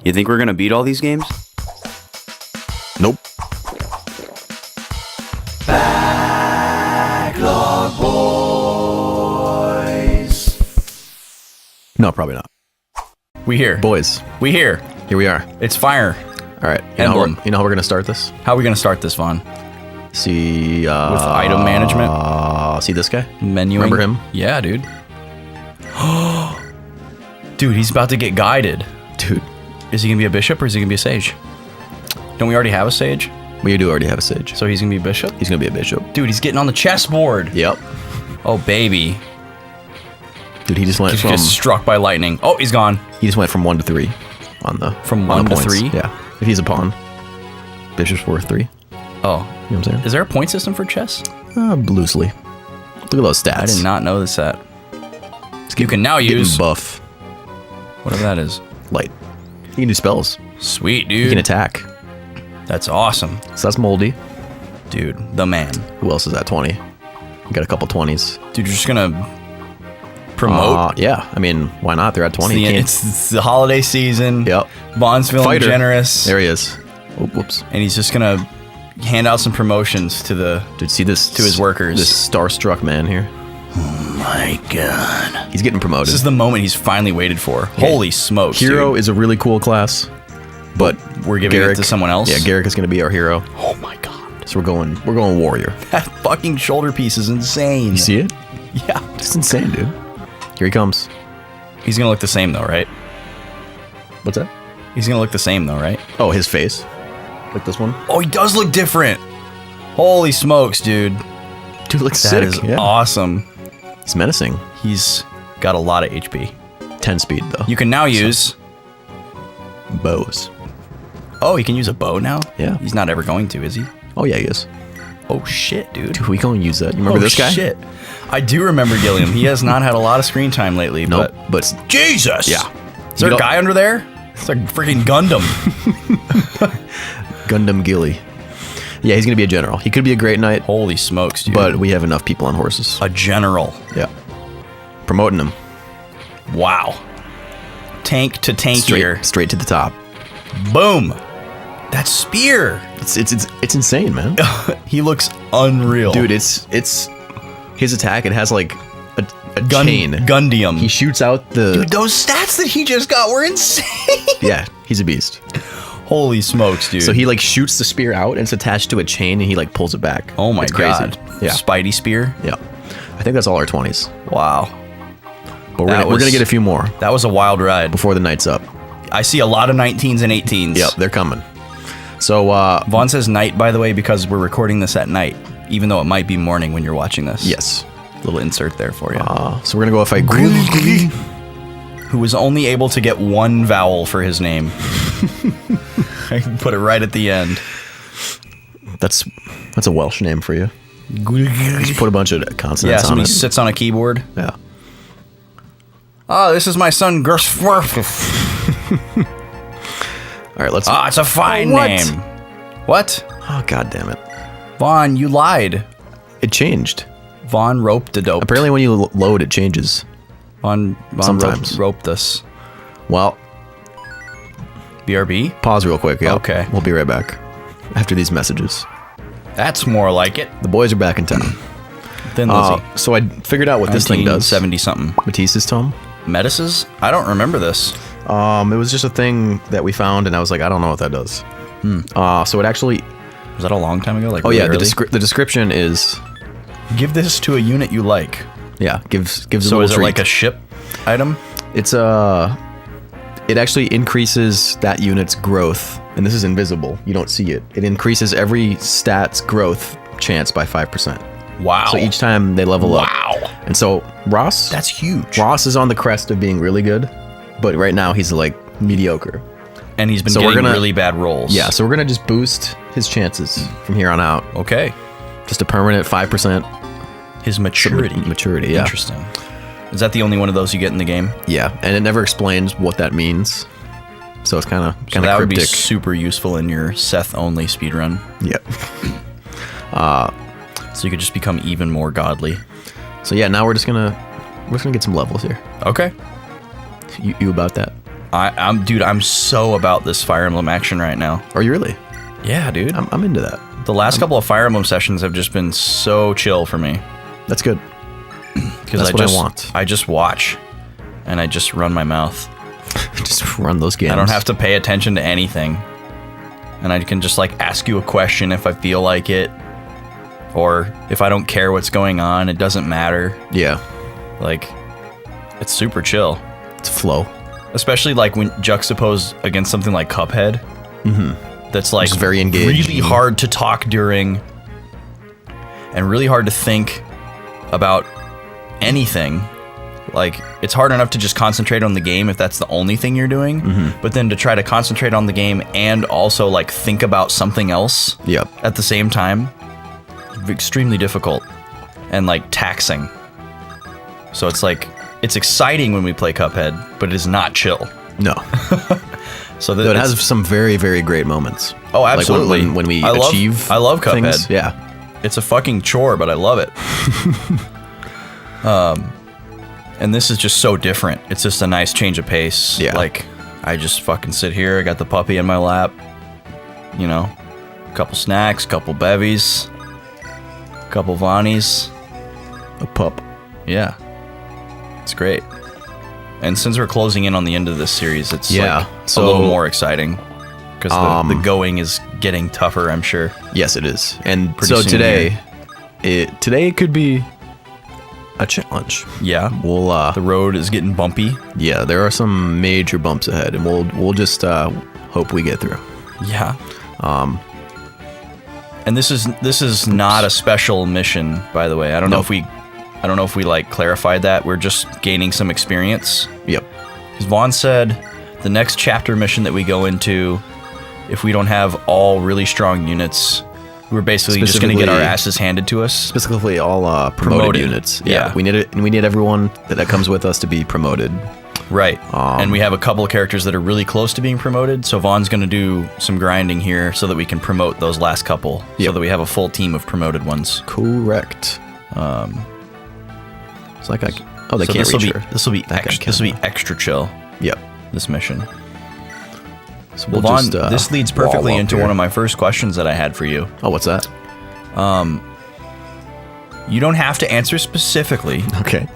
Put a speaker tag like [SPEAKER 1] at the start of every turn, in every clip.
[SPEAKER 1] You think we're gonna beat all these games?
[SPEAKER 2] Nope.
[SPEAKER 1] Backlog boys.
[SPEAKER 2] No, probably not.
[SPEAKER 3] We here.
[SPEAKER 2] Boys,
[SPEAKER 3] We here.
[SPEAKER 2] here we are.
[SPEAKER 3] It's fire.
[SPEAKER 2] All right.
[SPEAKER 3] Emblem.
[SPEAKER 2] You know how we're gonna start this?
[SPEAKER 3] How are we going to start this, Vaughn?
[SPEAKER 2] See.
[SPEAKER 3] With item management?
[SPEAKER 2] See this guy?
[SPEAKER 3] Menuing?
[SPEAKER 2] Remember him?
[SPEAKER 3] Yeah, dude. Dude, he's about to get guided.
[SPEAKER 2] Dude,
[SPEAKER 3] Is he going to be a bishop or is he going to be a sage? Don't we already have a sage?
[SPEAKER 2] we do already have a sage.
[SPEAKER 3] So he's going to be a bishop?
[SPEAKER 2] He's gonna be a bishop.
[SPEAKER 3] Dude, he's getting on the chessboard.
[SPEAKER 2] Yep.
[SPEAKER 3] Oh, baby.
[SPEAKER 2] Dude, he just went
[SPEAKER 3] Just
[SPEAKER 2] from
[SPEAKER 3] gets struck by lightning. Oh, he's gone.
[SPEAKER 2] 1 to 3 on the
[SPEAKER 3] From
[SPEAKER 2] on
[SPEAKER 3] 1
[SPEAKER 2] the
[SPEAKER 3] to
[SPEAKER 2] points.
[SPEAKER 3] 3?
[SPEAKER 2] Yeah. If he's a pawn, bishop's worth 3. You know
[SPEAKER 3] Oh.
[SPEAKER 2] what I'm saying?
[SPEAKER 3] Is there a point system for chess?
[SPEAKER 2] Loosely. Look at those stats.
[SPEAKER 3] I did not know this set. You can now
[SPEAKER 2] Getting
[SPEAKER 3] use
[SPEAKER 2] buff
[SPEAKER 3] whatever that is.
[SPEAKER 2] light. You can do spells.
[SPEAKER 3] Sweet,
[SPEAKER 2] You
[SPEAKER 3] dude.
[SPEAKER 2] can attack.
[SPEAKER 3] That's awesome.
[SPEAKER 2] So that's moldy.
[SPEAKER 3] Dude, the man.
[SPEAKER 2] Who else is at 20? We got a couple 20s.
[SPEAKER 3] Dude, you're just going to promote?
[SPEAKER 2] Yeah. I mean, why not? They're at 20. Can't-
[SPEAKER 3] It's the holiday season.
[SPEAKER 2] Yep.
[SPEAKER 3] Vaughn's feeling
[SPEAKER 2] Fighter.
[SPEAKER 3] generous.
[SPEAKER 2] There he is. Oh, whoops.
[SPEAKER 3] And he's just going to hand out some promotions to the...
[SPEAKER 2] Dude, see this
[SPEAKER 3] To his workers.
[SPEAKER 2] This starstruck man here.
[SPEAKER 3] My God.
[SPEAKER 2] He's getting promoted.
[SPEAKER 3] This is the moment he's finally waited for. Holy smokes,
[SPEAKER 2] Hero
[SPEAKER 3] dude.
[SPEAKER 2] is a really cool class, but
[SPEAKER 3] We're giving it to someone else?
[SPEAKER 2] Yeah, Garrick is going to be our hero.
[SPEAKER 3] Oh my God.
[SPEAKER 2] So we're going warrior.
[SPEAKER 3] That fucking shoulder piece is insane.
[SPEAKER 2] You see it?
[SPEAKER 3] Yeah.
[SPEAKER 2] It's insane, dude. Here he comes.
[SPEAKER 3] He's going to look the same though, right?
[SPEAKER 2] What's that?
[SPEAKER 3] He's going to look the same though, right?
[SPEAKER 2] Oh, his face. Like this one.
[SPEAKER 3] Oh, he does look different. Holy smokes, dude.
[SPEAKER 2] Dude, looks
[SPEAKER 3] That
[SPEAKER 2] sick.
[SPEAKER 3] is
[SPEAKER 2] Yeah.
[SPEAKER 3] awesome.
[SPEAKER 2] He's menacing.
[SPEAKER 3] He's got a lot of HP.
[SPEAKER 2] 10 speed, though.
[SPEAKER 3] You can now use...
[SPEAKER 2] Bows.
[SPEAKER 3] Oh, he can use a bow now?
[SPEAKER 2] Yeah.
[SPEAKER 3] He's not ever going to, is he?
[SPEAKER 2] Oh, yeah, he is.
[SPEAKER 3] Oh, shit, dude.
[SPEAKER 2] Dude, we going to use that. You remember
[SPEAKER 3] Oh,
[SPEAKER 2] this guy?
[SPEAKER 3] shit. I do remember Gilliam. He has not had a lot of screen time lately,
[SPEAKER 2] Nope.
[SPEAKER 3] but...
[SPEAKER 2] But
[SPEAKER 3] Jesus!
[SPEAKER 2] yeah.
[SPEAKER 3] Is there a guy under there? It's like freaking Gundam.
[SPEAKER 2] Gundam Gilly. Yeah, he's going to be a general. He could be a great knight,
[SPEAKER 3] Holy smokes, dude.
[SPEAKER 2] but we have enough people on horses.
[SPEAKER 3] A general.
[SPEAKER 2] Yeah. Promoting him.
[SPEAKER 3] Wow. Tank to tank here.
[SPEAKER 2] Straight to the top.
[SPEAKER 3] Boom. That spear.
[SPEAKER 2] It's insane, man.
[SPEAKER 3] He looks unreal.
[SPEAKER 2] Dude, it's his attack. It has like a chain.
[SPEAKER 3] Gundium.
[SPEAKER 2] He shoots out the.
[SPEAKER 3] Dude, those stats that he just got were insane.
[SPEAKER 2] Yeah, he's a beast.
[SPEAKER 3] Holy smokes, dude.
[SPEAKER 2] So he like shoots the spear out and it's attached to a chain and he like pulls it back.
[SPEAKER 3] Oh my
[SPEAKER 2] It's crazy.
[SPEAKER 3] God.
[SPEAKER 2] Yeah.
[SPEAKER 3] Spidey spear.
[SPEAKER 2] Yeah. I think that's all our 20s.
[SPEAKER 3] Wow.
[SPEAKER 2] But
[SPEAKER 3] That
[SPEAKER 2] we're
[SPEAKER 3] was-
[SPEAKER 2] gonna get a few more
[SPEAKER 3] That was a wild ride.
[SPEAKER 2] before the night's up.
[SPEAKER 3] I see a lot of 19s and 18s.
[SPEAKER 2] Yep, they're coming. So
[SPEAKER 3] Vaughn says night, by the way, because we're recording this at night, even though it might be morning when you're watching this.
[SPEAKER 2] yes.
[SPEAKER 3] Little insert there for you.
[SPEAKER 2] So we're gonna go fight
[SPEAKER 3] Who was only able to get one vowel for his name. I can put it right at the end.
[SPEAKER 2] That's a Welsh name for you. Just put a bunch of
[SPEAKER 3] Yeah,
[SPEAKER 2] consonants on
[SPEAKER 3] somebody
[SPEAKER 2] it.
[SPEAKER 3] sits on a keyboard.
[SPEAKER 2] Yeah.
[SPEAKER 3] Oh, this is my son, Gersworth.
[SPEAKER 2] All right, let's.
[SPEAKER 3] Ah, it's a fine
[SPEAKER 2] What?
[SPEAKER 3] name. What?
[SPEAKER 2] Oh, god damn it!
[SPEAKER 3] Vaughn, you lied.
[SPEAKER 2] It changed.
[SPEAKER 3] Vaughn roped the dope.
[SPEAKER 2] Apparently, when you load, it changes.
[SPEAKER 3] Vaughn
[SPEAKER 2] Sometimes.
[SPEAKER 3] roped us.
[SPEAKER 2] Well,
[SPEAKER 3] BRB?
[SPEAKER 2] pause real quick. Yeah.
[SPEAKER 3] Okay.
[SPEAKER 2] We'll be right back after these messages.
[SPEAKER 3] That's more like it.
[SPEAKER 2] The boys are back in town.
[SPEAKER 3] Thin Lizzy.
[SPEAKER 2] So I figured out what this thing does.
[SPEAKER 3] 70 something.
[SPEAKER 2] Matisse's tome.
[SPEAKER 3] Metis's? I don't remember this.
[SPEAKER 2] It was just a thing that we found, and I was like, I don't know what that does. So it actually.
[SPEAKER 3] Was that a long time ago? Like,
[SPEAKER 2] Oh
[SPEAKER 3] really
[SPEAKER 2] yeah,
[SPEAKER 3] early?
[SPEAKER 2] the description is.
[SPEAKER 3] Give this to a unit you like.
[SPEAKER 2] Yeah, gives a
[SPEAKER 3] So
[SPEAKER 2] little
[SPEAKER 3] is it
[SPEAKER 2] treat.
[SPEAKER 3] like a ship item?
[SPEAKER 2] It's it actually increases that unit's growth, and this is invisible. You don't see it. It increases every stat's growth chance by 5%.
[SPEAKER 3] Wow.
[SPEAKER 2] So each time they level up.
[SPEAKER 3] Wow.
[SPEAKER 2] And so Ross,
[SPEAKER 3] That's huge.
[SPEAKER 2] Ross is on the crest of being really good, but right now he's like mediocre.
[SPEAKER 3] And he's been
[SPEAKER 2] So we're
[SPEAKER 3] getting
[SPEAKER 2] gonna-
[SPEAKER 3] really bad rolls.
[SPEAKER 2] Yeah, so we're gonna just boost his chances from here on out.
[SPEAKER 3] Okay.
[SPEAKER 2] Just a permanent 5%
[SPEAKER 3] His maturity.
[SPEAKER 2] maturity. Yeah,
[SPEAKER 3] Interesting. Is that the only one of those you get in the game?
[SPEAKER 2] yeah, and it never explains what that means. So it's kind of
[SPEAKER 3] So that would be
[SPEAKER 2] cryptic.
[SPEAKER 3] super useful in your Seth only speedrun.
[SPEAKER 2] Yep.
[SPEAKER 3] So you could just become even more godly.
[SPEAKER 2] So yeah, now we're just gonna get some levels here.
[SPEAKER 3] Okay.
[SPEAKER 2] You about that?
[SPEAKER 3] I'm so about this Fire Emblem action right now.
[SPEAKER 2] Are you really?
[SPEAKER 3] Yeah, dude.
[SPEAKER 2] I'm into that.
[SPEAKER 3] The last couple of Fire Emblem sessions have just been so chill for me.
[SPEAKER 2] That's good.
[SPEAKER 3] Because I want. I just watch, and I just run my mouth.
[SPEAKER 2] Just run those games.
[SPEAKER 3] I don't have to pay attention to anything, and I can just like ask you a question if I feel like it, or if I don't care what's going on. It doesn't matter.
[SPEAKER 2] Yeah.
[SPEAKER 3] Like, it's super chill.
[SPEAKER 2] It's flow.
[SPEAKER 3] Especially like when juxtaposed against something like Cuphead.
[SPEAKER 2] Mm-hmm.
[SPEAKER 3] That's like
[SPEAKER 2] just very engaged.
[SPEAKER 3] Really hard to talk during, and really hard to think about anything. Like, it's hard enough to just concentrate on the game if that's the only thing you're doing, but then to try to concentrate on the game and also like think about something else at the same time, extremely difficult and like taxing. So it's like, it's exciting when we play Cuphead, but it is not chill.
[SPEAKER 2] No. So it has some very, very great moments.
[SPEAKER 3] Oh, absolutely.
[SPEAKER 2] Like when we achieve
[SPEAKER 3] I love Cuphead.
[SPEAKER 2] Things. Yeah.
[SPEAKER 3] It's a fucking chore, but I love it. And this is just so different. It's just a nice change of pace.
[SPEAKER 2] Yeah.
[SPEAKER 3] Like, I just fucking sit here, I got the puppy in my lap, you know, a couple snacks, couple bevies, couple Vonnies.
[SPEAKER 2] A pup.
[SPEAKER 3] Yeah. It's great. And since we're closing in on the end of this series, it's like a little more exciting. Because the going is getting tougher, I'm sure.
[SPEAKER 2] Yes, it is. And so today it could be a challenge.
[SPEAKER 3] Yeah.
[SPEAKER 2] We'll
[SPEAKER 3] the road is getting bumpy.
[SPEAKER 2] Yeah, there are some major bumps ahead, and we'll just hope we get through.
[SPEAKER 3] Yeah. And this is not a special mission, by the way. I don't know if we like clarified that. We're just gaining some experience.
[SPEAKER 2] Yep.
[SPEAKER 3] Because Vaughn said the next chapter mission that we go into, if we don't have all really strong units, we're basically just going to get our asses handed to us.
[SPEAKER 2] Specifically, all promoted units. Yeah, we need everyone that comes with us to be promoted.
[SPEAKER 3] Right. And we have a couple of characters that are really close to being promoted. So Vaughn's going to do some grinding here so that we can promote those last couple. So that we have a full team of promoted ones.
[SPEAKER 2] Correct. It's like they can't reach her.
[SPEAKER 3] This will be extra chill.
[SPEAKER 2] Yep.
[SPEAKER 3] This mission.
[SPEAKER 2] So
[SPEAKER 3] well, Vaughn, this leads perfectly into one of my first questions that I had for you.
[SPEAKER 2] Oh, what's that?
[SPEAKER 3] You don't have to answer specifically.
[SPEAKER 2] Okay.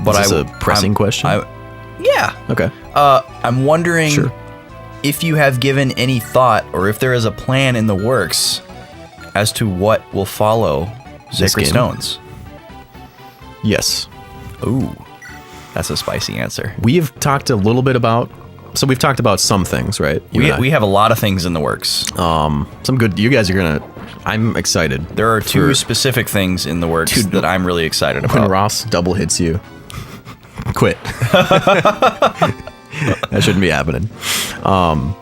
[SPEAKER 3] But
[SPEAKER 2] is this a pressing question?
[SPEAKER 3] Yeah.
[SPEAKER 2] Okay.
[SPEAKER 3] I'm wondering if you have given any thought, or if there is a plan in the works as to what will follow Sacred Stones.
[SPEAKER 2] Yes.
[SPEAKER 3] Ooh, that's a spicy answer.
[SPEAKER 2] We have talked a little bit about. So we've talked about some things, right?
[SPEAKER 3] We have a lot of things in the works.
[SPEAKER 2] Some good. You guys are gonna. I'm excited.
[SPEAKER 3] There are two specific things in the works that I'm really excited about.
[SPEAKER 2] When Ross double hits you, quit. That shouldn't be happening.
[SPEAKER 3] Oh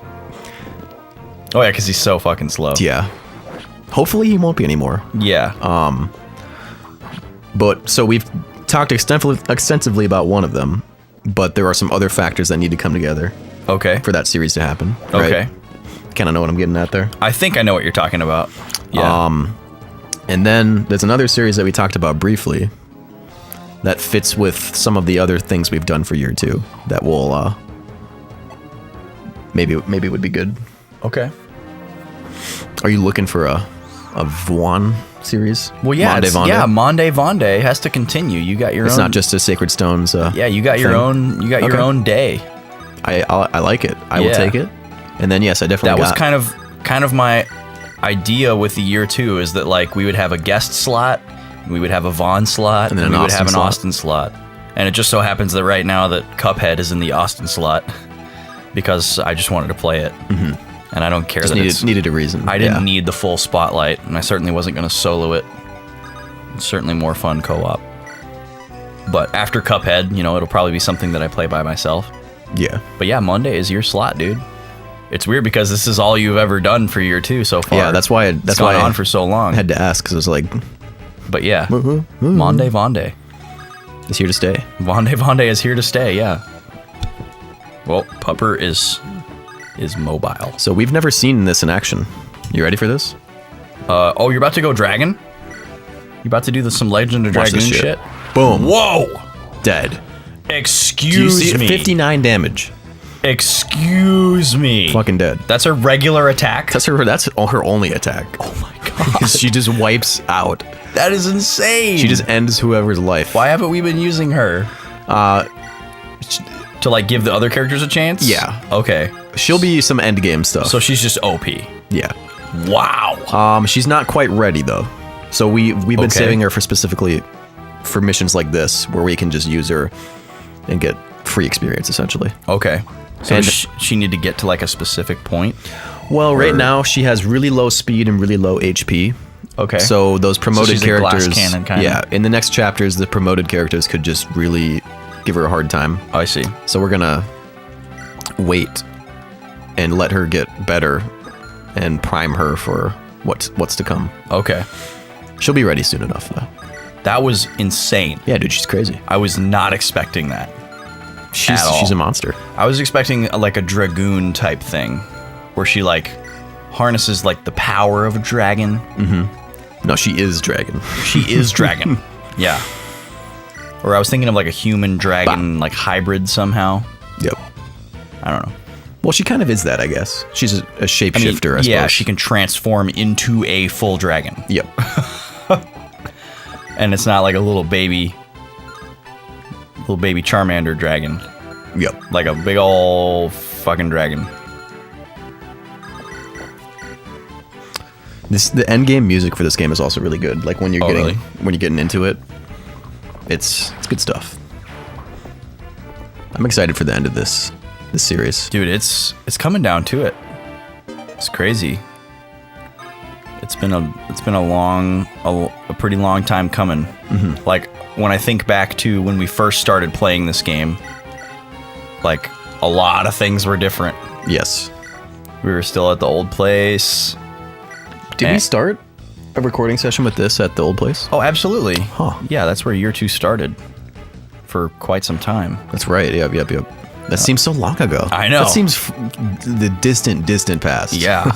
[SPEAKER 3] yeah, because he's so fucking slow.
[SPEAKER 2] Yeah. Hopefully he won't be anymore.
[SPEAKER 3] Yeah.
[SPEAKER 2] But so we've talked extensively about one of them, but there are some other factors that need to come together.
[SPEAKER 3] Okay.
[SPEAKER 2] For that series to happen. Right?
[SPEAKER 3] Okay.
[SPEAKER 2] Kind of know what I'm getting at there.
[SPEAKER 3] I think I know what you're talking about. Yeah.
[SPEAKER 2] And then there's another series that we talked about briefly that fits with some of the other things we've done for year 2 that will maybe would be good.
[SPEAKER 3] Okay.
[SPEAKER 2] Are you looking for a Vaughn series?
[SPEAKER 3] Well, yeah, Monde Vonde has to continue. You got your own.
[SPEAKER 2] It's not just a Sacred Stones.
[SPEAKER 3] Yeah, you got your own. You got your own day.
[SPEAKER 2] I like it. I will take it. And then yes, I definitely.
[SPEAKER 3] That was kind of my idea with the year 2 is that like we would have a guest slot, we would have a Vaughn slot, and then we would have an Austin slot. And it just so happens that right now that Cuphead is in the Austin slot because I just wanted to play it. Mm-hmm. And I don't care
[SPEAKER 2] just needed a reason.
[SPEAKER 3] I didn't need the full spotlight, and I certainly wasn't going to solo it. It's certainly more fun co-op. But after Cuphead, it'll probably be something that I play by myself.
[SPEAKER 2] Yeah.
[SPEAKER 3] But yeah, Monday is your slot, dude. It's weird because this is all you've ever done for year 2 so far.
[SPEAKER 2] Yeah, that's why
[SPEAKER 3] it's gone on for so long.
[SPEAKER 2] I had to ask because it was like.
[SPEAKER 3] But yeah, Monde Vonde
[SPEAKER 2] is here to stay.
[SPEAKER 3] Monde Vonde is here to stay. Yeah. Well, Pupper is mobile.
[SPEAKER 2] So we've never seen this in action. You ready for this?
[SPEAKER 3] Oh, you're about to go dragon? You about to do some Legend of Dragoon shit?
[SPEAKER 2] Boom.
[SPEAKER 3] Whoa.
[SPEAKER 2] Dead.
[SPEAKER 3] Excuse me.
[SPEAKER 2] 59 damage.
[SPEAKER 3] Excuse me.
[SPEAKER 2] Fucking dead.
[SPEAKER 3] That's her regular attack?
[SPEAKER 2] That's her only attack.
[SPEAKER 3] Oh my god.
[SPEAKER 2] She just wipes out.
[SPEAKER 3] That is insane.
[SPEAKER 2] She just ends whoever's life.
[SPEAKER 3] Why haven't we been using her? To like give the other characters a chance?
[SPEAKER 2] Yeah.
[SPEAKER 3] Okay.
[SPEAKER 2] She'll be some end game stuff.
[SPEAKER 3] So she's just OP.
[SPEAKER 2] yeah.
[SPEAKER 3] Wow.
[SPEAKER 2] She's not quite ready though. So we've been saving her for specifically for missions like this where we can just use her and get free experience essentially.
[SPEAKER 3] Okay. So
[SPEAKER 2] And-
[SPEAKER 3] she need to get to like a specific point?
[SPEAKER 2] Well, right now she has really low speed and really low HP.
[SPEAKER 3] Okay.
[SPEAKER 2] So those promoted
[SPEAKER 3] she's a glass
[SPEAKER 2] characters,
[SPEAKER 3] cannon kinda.
[SPEAKER 2] yeah, in the next chapters, the promoted characters could just really give her a hard time.
[SPEAKER 3] Oh, I see.
[SPEAKER 2] So we're gonna wait and let her get better and prime her for what's to come.
[SPEAKER 3] Okay.
[SPEAKER 2] She'll be ready soon enough, though.
[SPEAKER 3] That was insane.
[SPEAKER 2] Yeah, dude, she's crazy.
[SPEAKER 3] I was not expecting that. At all.
[SPEAKER 2] She's a monster.
[SPEAKER 3] I was expecting like a dragoon type thing where she like harnesses like the power of a dragon.
[SPEAKER 2] No, she is dragon.
[SPEAKER 3] She is dragon. Yeah. Or I was thinking of like a human dragon like hybrid somehow.
[SPEAKER 2] Yep.
[SPEAKER 3] I don't know.
[SPEAKER 2] Well, she kind of is that, I guess. She's a shapeshifter, I suppose.
[SPEAKER 3] Yeah, she can transform into a full dragon.
[SPEAKER 2] Yep.
[SPEAKER 3] And it's not like a little baby Charmander dragon.
[SPEAKER 2] Yep.
[SPEAKER 3] Like a big ol' fucking dragon.
[SPEAKER 2] The end game music for this game is also really good. Like when you're
[SPEAKER 3] really?
[SPEAKER 2] when you're getting into it, it's good stuff. I'm excited for the end of this series.
[SPEAKER 3] Dude, it's coming down to it. It's crazy. It's been a pretty long time coming. Like when I think back to when we first started playing this game, like a lot of things were different.
[SPEAKER 2] Yes.
[SPEAKER 3] We were still at the old place.
[SPEAKER 2] Did we start a recording session with this at the old place?
[SPEAKER 3] Oh, absolutely.
[SPEAKER 2] Huh.
[SPEAKER 3] Yeah, that's where year 2 started for quite some time.
[SPEAKER 2] That's right. Yep. That seems so long ago.
[SPEAKER 3] I know.
[SPEAKER 2] That seems the distant past.
[SPEAKER 3] Yeah.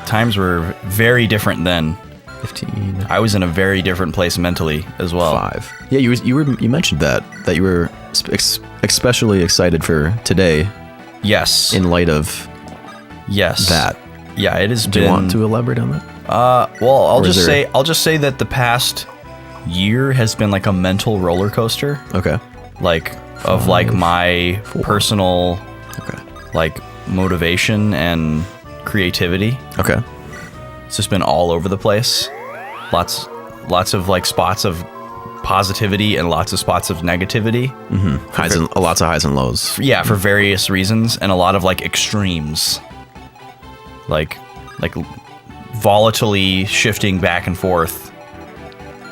[SPEAKER 3] Times were very different then.
[SPEAKER 2] 15.
[SPEAKER 3] I was in a very different place mentally as well.
[SPEAKER 2] 5. Yeah, you mentioned that you were especially excited for today
[SPEAKER 3] Yes.
[SPEAKER 2] in light of
[SPEAKER 3] Yes.
[SPEAKER 2] that.
[SPEAKER 3] Yeah, it has
[SPEAKER 2] Do
[SPEAKER 3] been.
[SPEAKER 2] you want to elaborate on that?
[SPEAKER 3] Well, I'll
[SPEAKER 2] Or is
[SPEAKER 3] just say that the past year has been like a mental roller coaster,
[SPEAKER 2] Okay.
[SPEAKER 3] like of like my
[SPEAKER 2] 4.
[SPEAKER 3] personal
[SPEAKER 2] Okay.
[SPEAKER 3] like motivation and creativity.
[SPEAKER 2] Okay.
[SPEAKER 3] It's just been all over the place. Lots of like spots of positivity and lots of spots of negativity.
[SPEAKER 2] Lots of highs and lows.
[SPEAKER 3] Yeah, for various reasons, and a lot of like extremes. Like volatilely shifting back and forth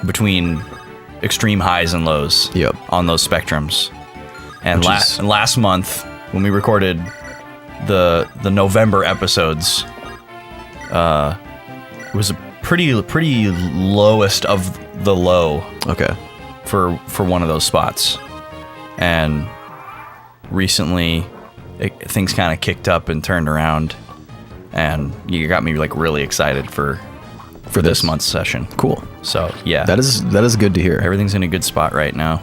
[SPEAKER 3] between extreme highs and lows.
[SPEAKER 2] Yep.
[SPEAKER 3] On those spectrums. And
[SPEAKER 2] Which is-
[SPEAKER 3] last month when we recorded the November episodes, it was a pretty lowest of the low
[SPEAKER 2] Okay.
[SPEAKER 3] for one of those spots. And recently things kind of kicked up and turned around, and you got me like really excited for this month's session.
[SPEAKER 2] Cool.
[SPEAKER 3] So yeah,
[SPEAKER 2] That is good to hear.
[SPEAKER 3] everything's in a good spot right now.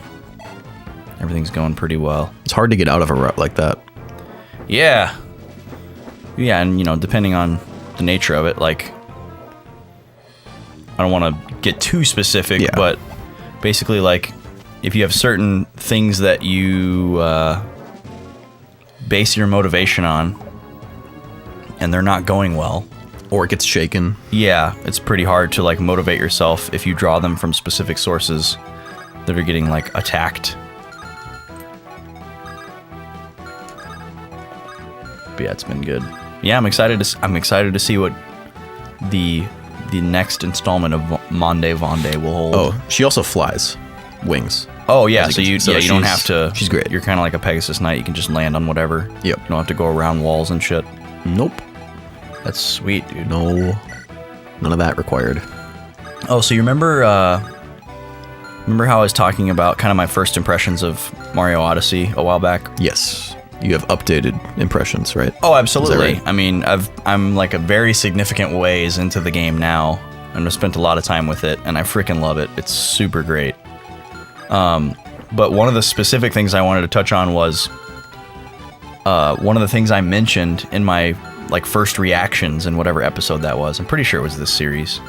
[SPEAKER 3] Everything's going pretty well.
[SPEAKER 2] It's hard to get out of a rut like that.
[SPEAKER 3] Yeah, and depending on the nature of it, like I don't want to get too specific,
[SPEAKER 2] Yeah.
[SPEAKER 3] but basically like if you have certain things that you base your motivation on and they're not going well,
[SPEAKER 2] Or it gets shaken.
[SPEAKER 3] yeah, it's pretty hard to like motivate yourself if you draw them from specific sources that are getting like attacked. But yeah, it's been good. Yeah, I'm excited to see what the next installment of Monde Vonde will hold.
[SPEAKER 2] Oh, she also flies. Wings.
[SPEAKER 3] Oh yeah,
[SPEAKER 2] As
[SPEAKER 3] so
[SPEAKER 2] you
[SPEAKER 3] you
[SPEAKER 2] can see. So
[SPEAKER 3] you don't
[SPEAKER 2] she's-
[SPEAKER 3] have to.
[SPEAKER 2] she's great.
[SPEAKER 3] You're kind of like a Pegasus Knight. You can just land on whatever.
[SPEAKER 2] Yep.
[SPEAKER 3] You don't have to go around walls and shit.
[SPEAKER 2] Nope.
[SPEAKER 3] That's sweet, dude.
[SPEAKER 2] No. None of that required.
[SPEAKER 3] Oh, so you remember how I was talking about kind of my first impressions of Mario Odyssey a while back?
[SPEAKER 2] Yes. You have updated impressions, right?
[SPEAKER 3] Oh, absolutely.
[SPEAKER 2] right?
[SPEAKER 3] I mean, I'm like a very significant ways into the game now, and I've spent a lot of time with it, and I freaking love it. It's super great. But one of the specific things I wanted to touch on was one of the things I mentioned in my like first reactions in whatever episode that was, I'm pretty sure it was this series,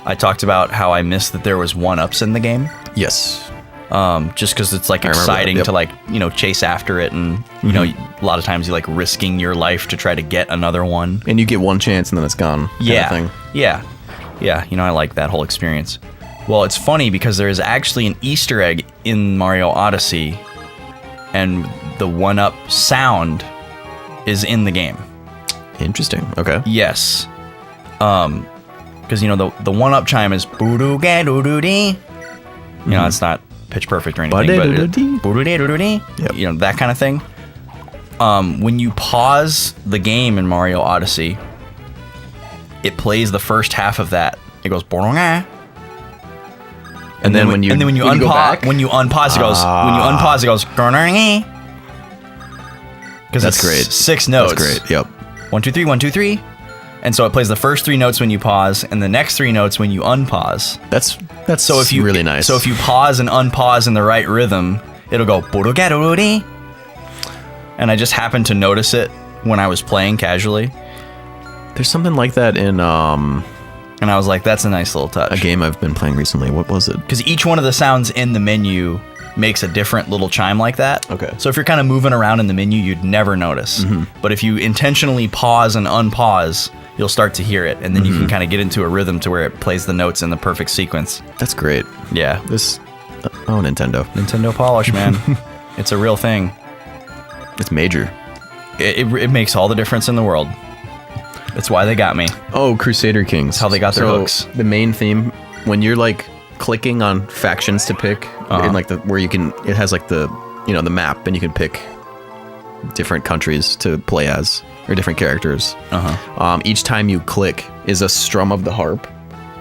[SPEAKER 3] I talked about how I missed that there was 1-ups in the game.
[SPEAKER 2] Yes.
[SPEAKER 3] Just because it's like exciting to like, chase after it, and a lot of times you like risking your life to try to get another one.
[SPEAKER 2] And you get one chance and then it's gone.
[SPEAKER 3] Yeah.
[SPEAKER 2] Kind of thing.
[SPEAKER 3] Yeah. I like that whole experience. Well, it's funny because there is actually an Easter egg in Mario Odyssey, and the 1-up sound is in the game. Interesting.
[SPEAKER 2] Okay.
[SPEAKER 3] Yes. Because the 1-up chime is boo-doo-ga-doo-doo-dee. It's not pitch perfect or anything, but
[SPEAKER 2] yep.
[SPEAKER 3] That kind of thing. When you pause the game in Mario Odyssey, it plays the first half of that. It goes and then when you unpause, when you unpause it goes because
[SPEAKER 2] that's great.
[SPEAKER 3] 6 notes.
[SPEAKER 2] That's great. Yep.
[SPEAKER 3] 1 2 3 1 2 3. And so it plays the first 3 notes when you pause, and the next 3 notes when you unpause.
[SPEAKER 2] That's
[SPEAKER 3] so if you
[SPEAKER 2] really nice.
[SPEAKER 3] So if you pause and unpause in the right rhythm, it'll go boo-doo-ga-doo-doo-dee. And I just happened to notice it when I was playing casually.
[SPEAKER 2] There's something like that in
[SPEAKER 3] and I was like, that's a nice little touch.
[SPEAKER 2] a game I've been playing recently. What was it?
[SPEAKER 3] Because each one of the sounds in the menu makes a different little chime like that.
[SPEAKER 2] Okay.
[SPEAKER 3] So if you're kind of moving around in the menu, you'd never notice. But if you intentionally pause and unpause, you'll start to hear it, and then you can kind of get into a rhythm to where it plays the notes in the perfect sequence.
[SPEAKER 2] That's great.
[SPEAKER 3] Yeah.
[SPEAKER 2] Nintendo
[SPEAKER 3] polish, man. It's a real thing.
[SPEAKER 2] It's major.
[SPEAKER 3] It makes all the difference in the world. That's why they got me.
[SPEAKER 2] Oh, Crusader Kings.
[SPEAKER 3] How they got their hooks.
[SPEAKER 2] The main theme, when you're like clicking on factions to pick, in like where you can, it has like the the map, and you can pick different countries to play as, or different characters. Each time you click is a strum of the harp,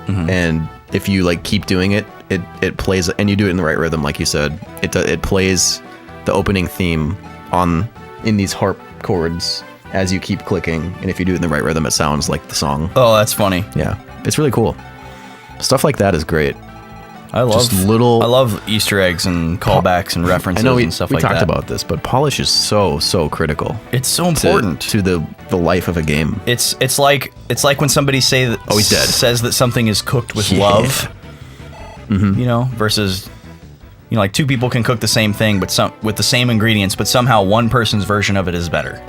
[SPEAKER 2] and if you like keep doing it, it plays, and you do it in the right rhythm, like you said. It plays the opening theme in these harp chords as you keep clicking, and if you do it in the right rhythm, it sounds like the song.
[SPEAKER 3] Oh, that's funny.
[SPEAKER 2] Yeah, it's really cool. Stuff like that is great.
[SPEAKER 3] I love Easter eggs and callbacks and references and stuff like that.
[SPEAKER 2] We talked about this, but polish is so critical.
[SPEAKER 3] It's so important
[SPEAKER 2] to the life of a game.
[SPEAKER 3] It's like when somebody says that something is cooked with love. Versus like 2 people can cook the same thing, but with the same ingredients, but somehow one person's version of it is better.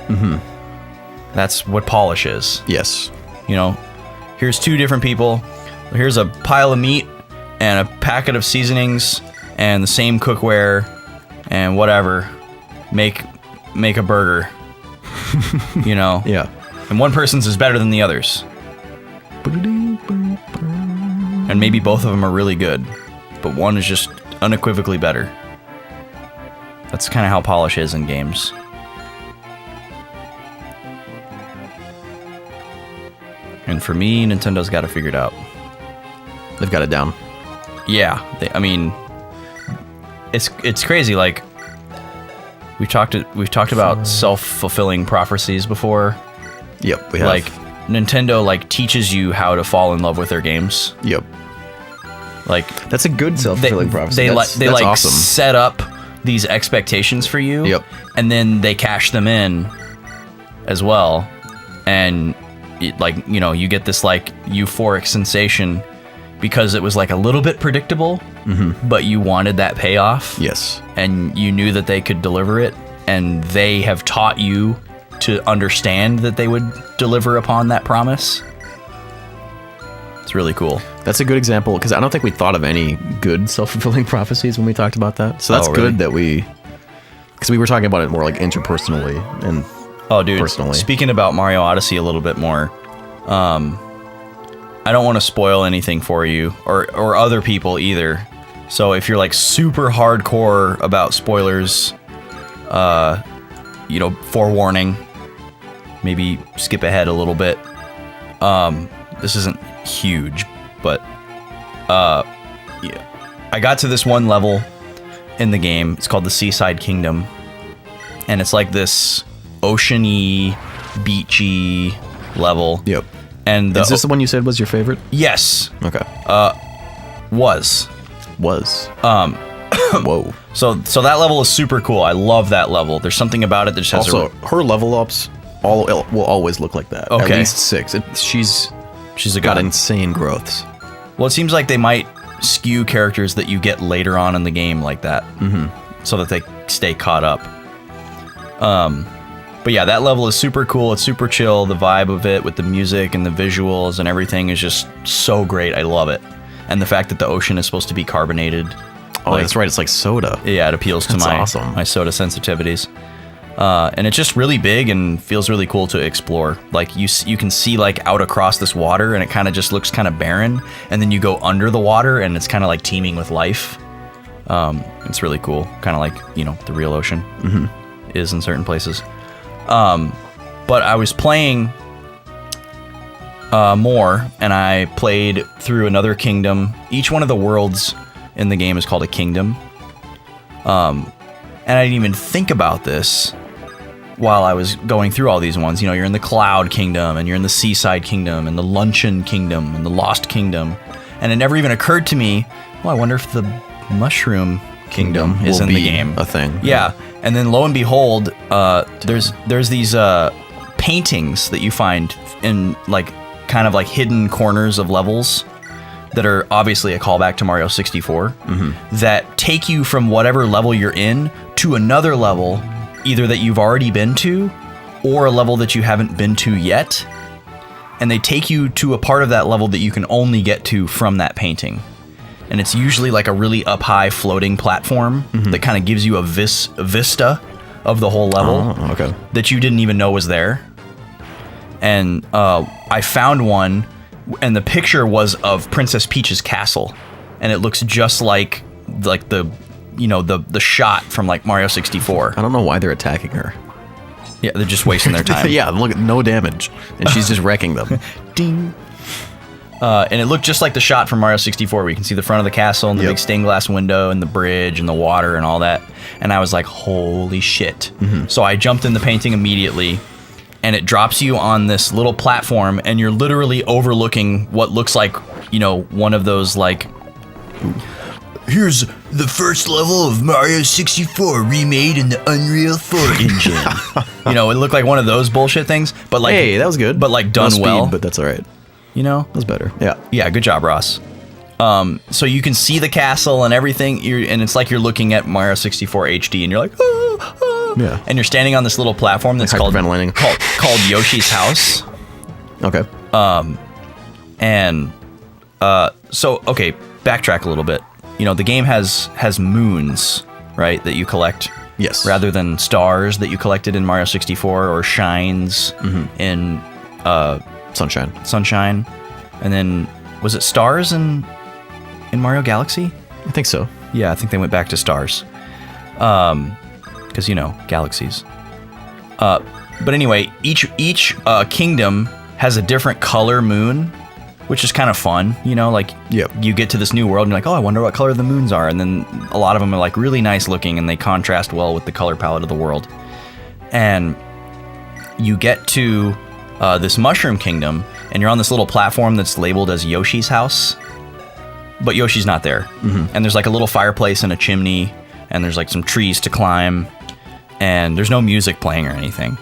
[SPEAKER 3] That's what polish is.
[SPEAKER 2] Yes.
[SPEAKER 3] Here's 2 different people. Here's a pile of meat and a packet of seasonings and the same cookware and whatever. Make a burger.
[SPEAKER 2] Yeah.
[SPEAKER 3] And one person's is better than the others. And maybe both of them are really good, but one is just unequivocally better. That's kind of how polish is in games. And for me, Nintendo's got it figured out.
[SPEAKER 2] They've got it down.
[SPEAKER 3] Yeah, it's crazy. Like we've talked about self-fulfilling prophecies before.
[SPEAKER 2] Yep, we have.
[SPEAKER 3] Like Nintendo like teaches you how to fall in love with their games.
[SPEAKER 2] Yep.
[SPEAKER 3] Like
[SPEAKER 2] that's a good self-fulfilling prophecy.
[SPEAKER 3] They
[SPEAKER 2] awesome.
[SPEAKER 3] set up these expectations for you.
[SPEAKER 2] Yep.
[SPEAKER 3] And then they cash them in as well, and you get this like euphoric sensation because it was like a little bit predictable, but you wanted that payoff.
[SPEAKER 2] Yes.
[SPEAKER 3] And you knew that they could deliver it, and they have taught you to understand that they would deliver upon that promise. It's really cool.
[SPEAKER 2] That's a good example, because I don't think we thought of any good self-fulfilling prophecies when we talked about that. So that's good that because we were talking about it more like interpersonally and personally.
[SPEAKER 3] Speaking about Mario Odyssey a little bit more, I don't want to spoil anything for you or other people either. So if you're like super hardcore about spoilers, forewarning, maybe skip ahead a little bit. This isn't huge, but I got to this one level in the game. It's called the Seaside Kingdom, and it's like this oceany, beachy level.
[SPEAKER 2] Yep.
[SPEAKER 3] And
[SPEAKER 2] is this the one you said was your favorite?
[SPEAKER 3] Yes.
[SPEAKER 2] Okay.
[SPEAKER 3] Was.
[SPEAKER 2] Whoa.
[SPEAKER 3] So that level is super cool. I love that level. There's something about it that just has
[SPEAKER 2] Also, her level ups will always look like that.
[SPEAKER 3] Okay.
[SPEAKER 2] At least 6. She's got insane growths.
[SPEAKER 3] Well, it seems like they might skew characters that you get later on in the game like that, so that they stay caught up. But yeah, that level is super cool. It's super chill. The vibe of it with the music and the visuals and everything is just so great. I love it. And the fact that the ocean is supposed to be carbonated.
[SPEAKER 2] Oh, that's right. It's like soda.
[SPEAKER 3] Yeah, it appeals to my soda sensitivities. And it's just really big and feels really cool to explore. Like you can see like out across this water and it kind of just looks kind of barren. And then you go under the water and it's kind of like teeming with life. It's really cool. Kind of like, the real ocean is in certain places. But I was playing more, and I played through another kingdom. Each one of the worlds in the game is called a kingdom. And I didn't even think about this while I was going through all these ones. You're in the Cloud Kingdom, and you're in the Seaside Kingdom, and the Luncheon Kingdom, and the Lost Kingdom. And it never even occurred to me, I wonder if the Mushroom Kingdom is in the game.
[SPEAKER 2] A thing.
[SPEAKER 3] Yeah. And then lo and behold, there's these paintings that you find in kind of hidden corners of levels that are obviously a callback to Mario 64 that take you from whatever level you're in to another level, either that you've already been to or a level that you haven't been to yet. And they take you to a part of that level that you can only get to from that painting. And it's usually like a really up high floating platform that kind of gives you a vista of the whole level that you didn't even know was there. And I found one, and the picture was of Princess Peach's castle, and it looks just like the shot from Mario 64.
[SPEAKER 2] I don't know why they're attacking her.
[SPEAKER 3] Yeah, they're just wasting their time.
[SPEAKER 2] Yeah, look, no damage, and she's just wrecking them.
[SPEAKER 3] Ding. And it looked just like the shot from Mario 64, where you can see the front of the castle and the big stained glass window and the bridge and the water and all that. And I was like, holy shit. So I jumped in the painting immediately, and it drops you on this little platform, and you're literally overlooking what looks like, one of those here's the first level of Mario 64 remade in the Unreal 4 engine. It looked like one of those bullshit things, but
[SPEAKER 2] hey, that was good.
[SPEAKER 3] But done well.
[SPEAKER 2] But that's all right.
[SPEAKER 3] That's
[SPEAKER 2] better. Yeah.
[SPEAKER 3] Yeah, good job, Ross. So you can see the castle and everything, and it's like you're looking at Mario 64 HD, and you're like,
[SPEAKER 2] yeah.
[SPEAKER 3] And you're standing on this little platform that's called Yoshi's House.
[SPEAKER 2] Okay.
[SPEAKER 3] So okay, backtrack a little bit. The game has moons, right, that you collect.
[SPEAKER 2] Yes.
[SPEAKER 3] Rather than stars that you collected in Mario 64 or shines in Sunshine. And then was it stars in Mario Galaxy?
[SPEAKER 2] I think so.
[SPEAKER 3] Yeah, I think they went back to stars. Because galaxies. But anyway, each kingdom has a different color moon, which is kind of fun. You get to this new world and you're like, oh, I wonder what color the moons are. And then a lot of them are really nice looking, and they contrast well with the color palette of the world. And you get to this Mushroom Kingdom, and you're on this little platform that's labeled as Yoshi's House, but Yoshi's not there. And there's a little fireplace and a chimney, and there's some trees to climb, and there's no music playing or anything.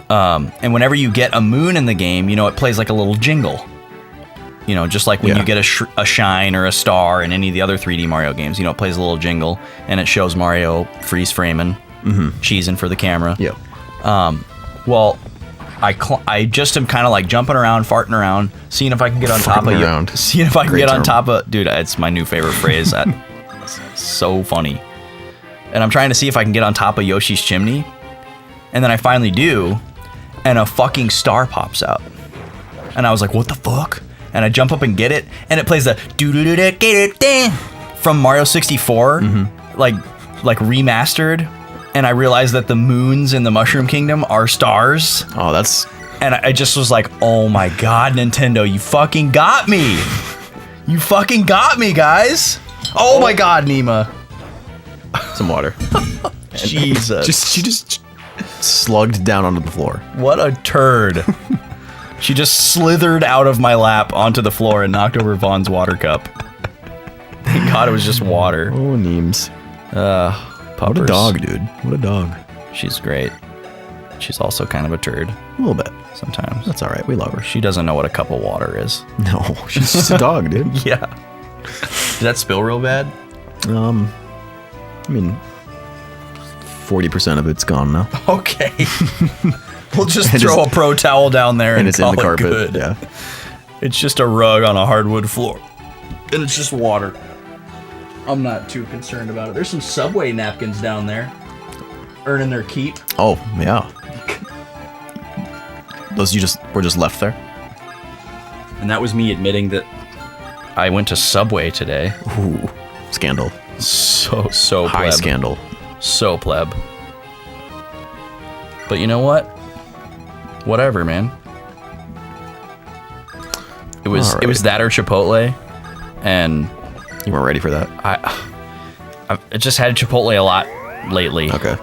[SPEAKER 3] And whenever you get a moon in the game, it plays like a little jingle. Just like when you get a shine or a star in any of the other 3D Mario games, it plays a little jingle, and it shows Mario freeze framing, cheesing for the camera.
[SPEAKER 2] Yep.
[SPEAKER 3] Well, I just am kind of jumping around, farting around, seeing if I can get on top of you. Seeing if I can get on top of... Dude, it's my new favorite phrase. It's so funny. And I'm trying to see if I can get on top of Yoshi's chimney. And then I finally do, and a fucking star pops out. And I was like, what the fuck? And I jump up and get it, and it plays the do-do-do-do-do-do from Mario 64, like remastered. And I realized that the moons in the Mushroom Kingdom are stars.
[SPEAKER 2] Oh, that's...
[SPEAKER 3] And I just was like, oh my god, Nintendo, you fucking got me. You fucking got me, guys. Oh my god, Nima.
[SPEAKER 2] Some water.
[SPEAKER 3] Jesus.
[SPEAKER 2] She just slugged down onto the floor.
[SPEAKER 3] What a turd. She just slithered out of my lap onto the floor and knocked over Vaughn's water cup. Thank God it was just water.
[SPEAKER 2] Oh, Neems.
[SPEAKER 3] Puppers.
[SPEAKER 2] What a dog, dude. What a dog.
[SPEAKER 3] She's great. She's also kind of a turd
[SPEAKER 2] A little bit.
[SPEAKER 3] sometimes.
[SPEAKER 2] That's all right. We love her.
[SPEAKER 3] She doesn't know what a cup of water is.
[SPEAKER 2] No, she's just a dog, dude.
[SPEAKER 3] Yeah. Did that spill real bad?
[SPEAKER 2] I mean, 40% of it's gone now.
[SPEAKER 3] Okay. We'll just
[SPEAKER 2] And
[SPEAKER 3] throw a
[SPEAKER 2] it's-
[SPEAKER 3] pro towel down there and
[SPEAKER 2] it's in
[SPEAKER 3] call
[SPEAKER 2] the
[SPEAKER 3] it
[SPEAKER 2] carpet.
[SPEAKER 3] good.
[SPEAKER 2] Yeah.
[SPEAKER 3] It's just a rug on a hardwood floor. And it's just water. I'm not too concerned about it. There's some Subway napkins down there. Earning their keep.
[SPEAKER 2] Oh, yeah. Those were just left there?
[SPEAKER 3] And that was me admitting that I went to Subway today.
[SPEAKER 2] Ooh. Scandal.
[SPEAKER 3] So
[SPEAKER 2] High
[SPEAKER 3] pleb.
[SPEAKER 2] scandal.
[SPEAKER 3] So pleb. But you know what? Whatever, man. It was
[SPEAKER 2] All right.
[SPEAKER 3] that or Chipotle, and
[SPEAKER 2] You weren't ready for that?
[SPEAKER 3] I just had Chipotle a lot lately.
[SPEAKER 2] Okay.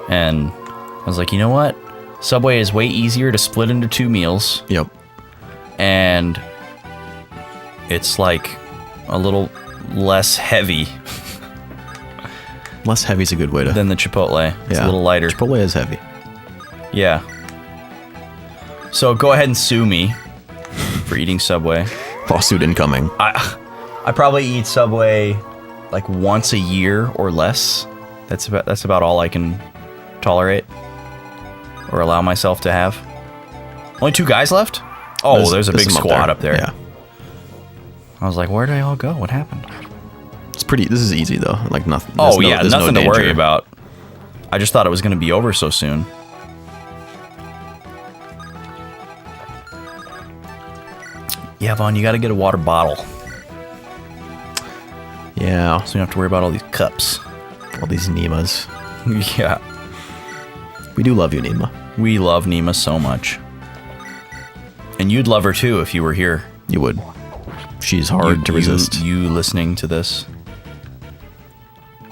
[SPEAKER 3] And I was like, you know what? Subway is way easier to split into 2 meals,
[SPEAKER 2] Yep.
[SPEAKER 3] and it's like a little less heavy
[SPEAKER 2] Less heavy's a good way to...
[SPEAKER 3] than the Chipotle. It's a little lighter.
[SPEAKER 2] Chipotle is heavy.
[SPEAKER 3] Yeah. So go ahead and sue me for eating Subway.
[SPEAKER 2] Lawsuit incoming.
[SPEAKER 3] I probably eat Subway like once a year or less. That's about all I can tolerate or allow myself to have. Only 2 guys left? Oh, there's a big
[SPEAKER 2] some
[SPEAKER 3] squad up there.
[SPEAKER 2] Yeah.
[SPEAKER 3] I was like, where did they all go? What happened?
[SPEAKER 2] It's pretty... This is easy, though. Like, nothing...
[SPEAKER 3] Oh, yeah,
[SPEAKER 2] there's
[SPEAKER 3] nothing
[SPEAKER 2] no
[SPEAKER 3] to worry
[SPEAKER 2] danger.
[SPEAKER 3] about. I just thought it was going to be over so soon. Yeah, Vaughn, you got to get a water bottle so
[SPEAKER 2] Yeah.
[SPEAKER 3] you don't have to worry about all these cups.
[SPEAKER 2] All these Nemas.
[SPEAKER 3] Yeah.
[SPEAKER 2] We do love you, Nema.
[SPEAKER 3] We love Nima so much. And you'd love her too if you were here.
[SPEAKER 2] You would. She's hard to resist.
[SPEAKER 3] You listening to this.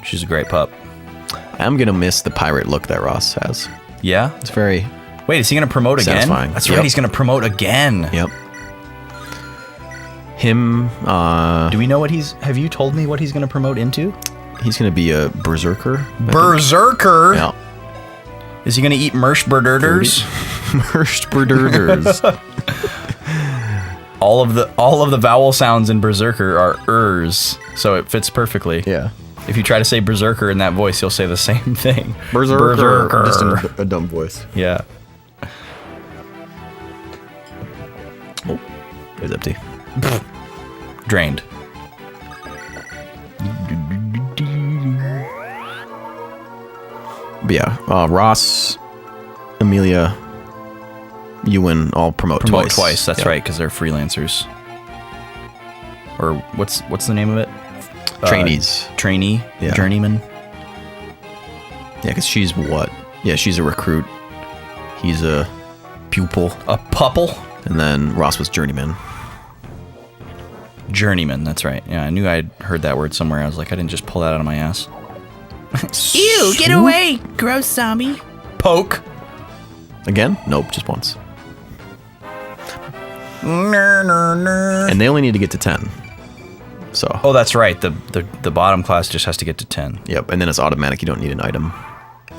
[SPEAKER 3] She's a great pup.
[SPEAKER 2] I'm going to miss the pirate look that Ross has.
[SPEAKER 3] Yeah?
[SPEAKER 2] It's very...
[SPEAKER 3] Wait, is he going to promote again?
[SPEAKER 2] Satisfying.
[SPEAKER 3] That's
[SPEAKER 2] Yep.
[SPEAKER 3] right, he's going to promote again.
[SPEAKER 2] Yep. Him,
[SPEAKER 3] Do we know what have you told me what he's going to promote into?
[SPEAKER 2] he's going to be a berserker. I think.
[SPEAKER 3] Berserker?
[SPEAKER 2] Yeah.
[SPEAKER 3] Is he going to eat Mersh Berderders?
[SPEAKER 2] Merged Berderders.
[SPEAKER 3] All of the vowel sounds in Berserker are ers, so it fits perfectly.
[SPEAKER 2] Yeah.
[SPEAKER 3] If you try to say Berserker in that voice, you'll say the same thing.
[SPEAKER 2] Berserker. Just in a dumb voice.
[SPEAKER 3] Yeah.
[SPEAKER 2] Oh, it was empty.
[SPEAKER 3] Drained.
[SPEAKER 2] But yeah, Ross, Amelia, Ewan all promote twice.
[SPEAKER 3] That's
[SPEAKER 2] Yeah.
[SPEAKER 3] right, because they're freelancers. Or what's the name of it?
[SPEAKER 2] Trainees.
[SPEAKER 3] Trainee.
[SPEAKER 2] Yeah.
[SPEAKER 3] Journeyman.
[SPEAKER 2] Yeah, because she's what? Yeah, she's a recruit. He's a pupil.
[SPEAKER 3] A pupple.
[SPEAKER 2] And then Ross was journeyman.
[SPEAKER 3] Journeyman. That's right. Yeah, I knew I'd heard that word somewhere. I was like, I didn't just pull that out of my ass.
[SPEAKER 4] Ew, get away, gross zombie.
[SPEAKER 3] Poke.
[SPEAKER 2] Again? Nope, just once. And they only need to get to 10. So,
[SPEAKER 3] Oh, that's right. The bottom class just has to get to 10.
[SPEAKER 2] yep. And then it's automatic. You don't need an item.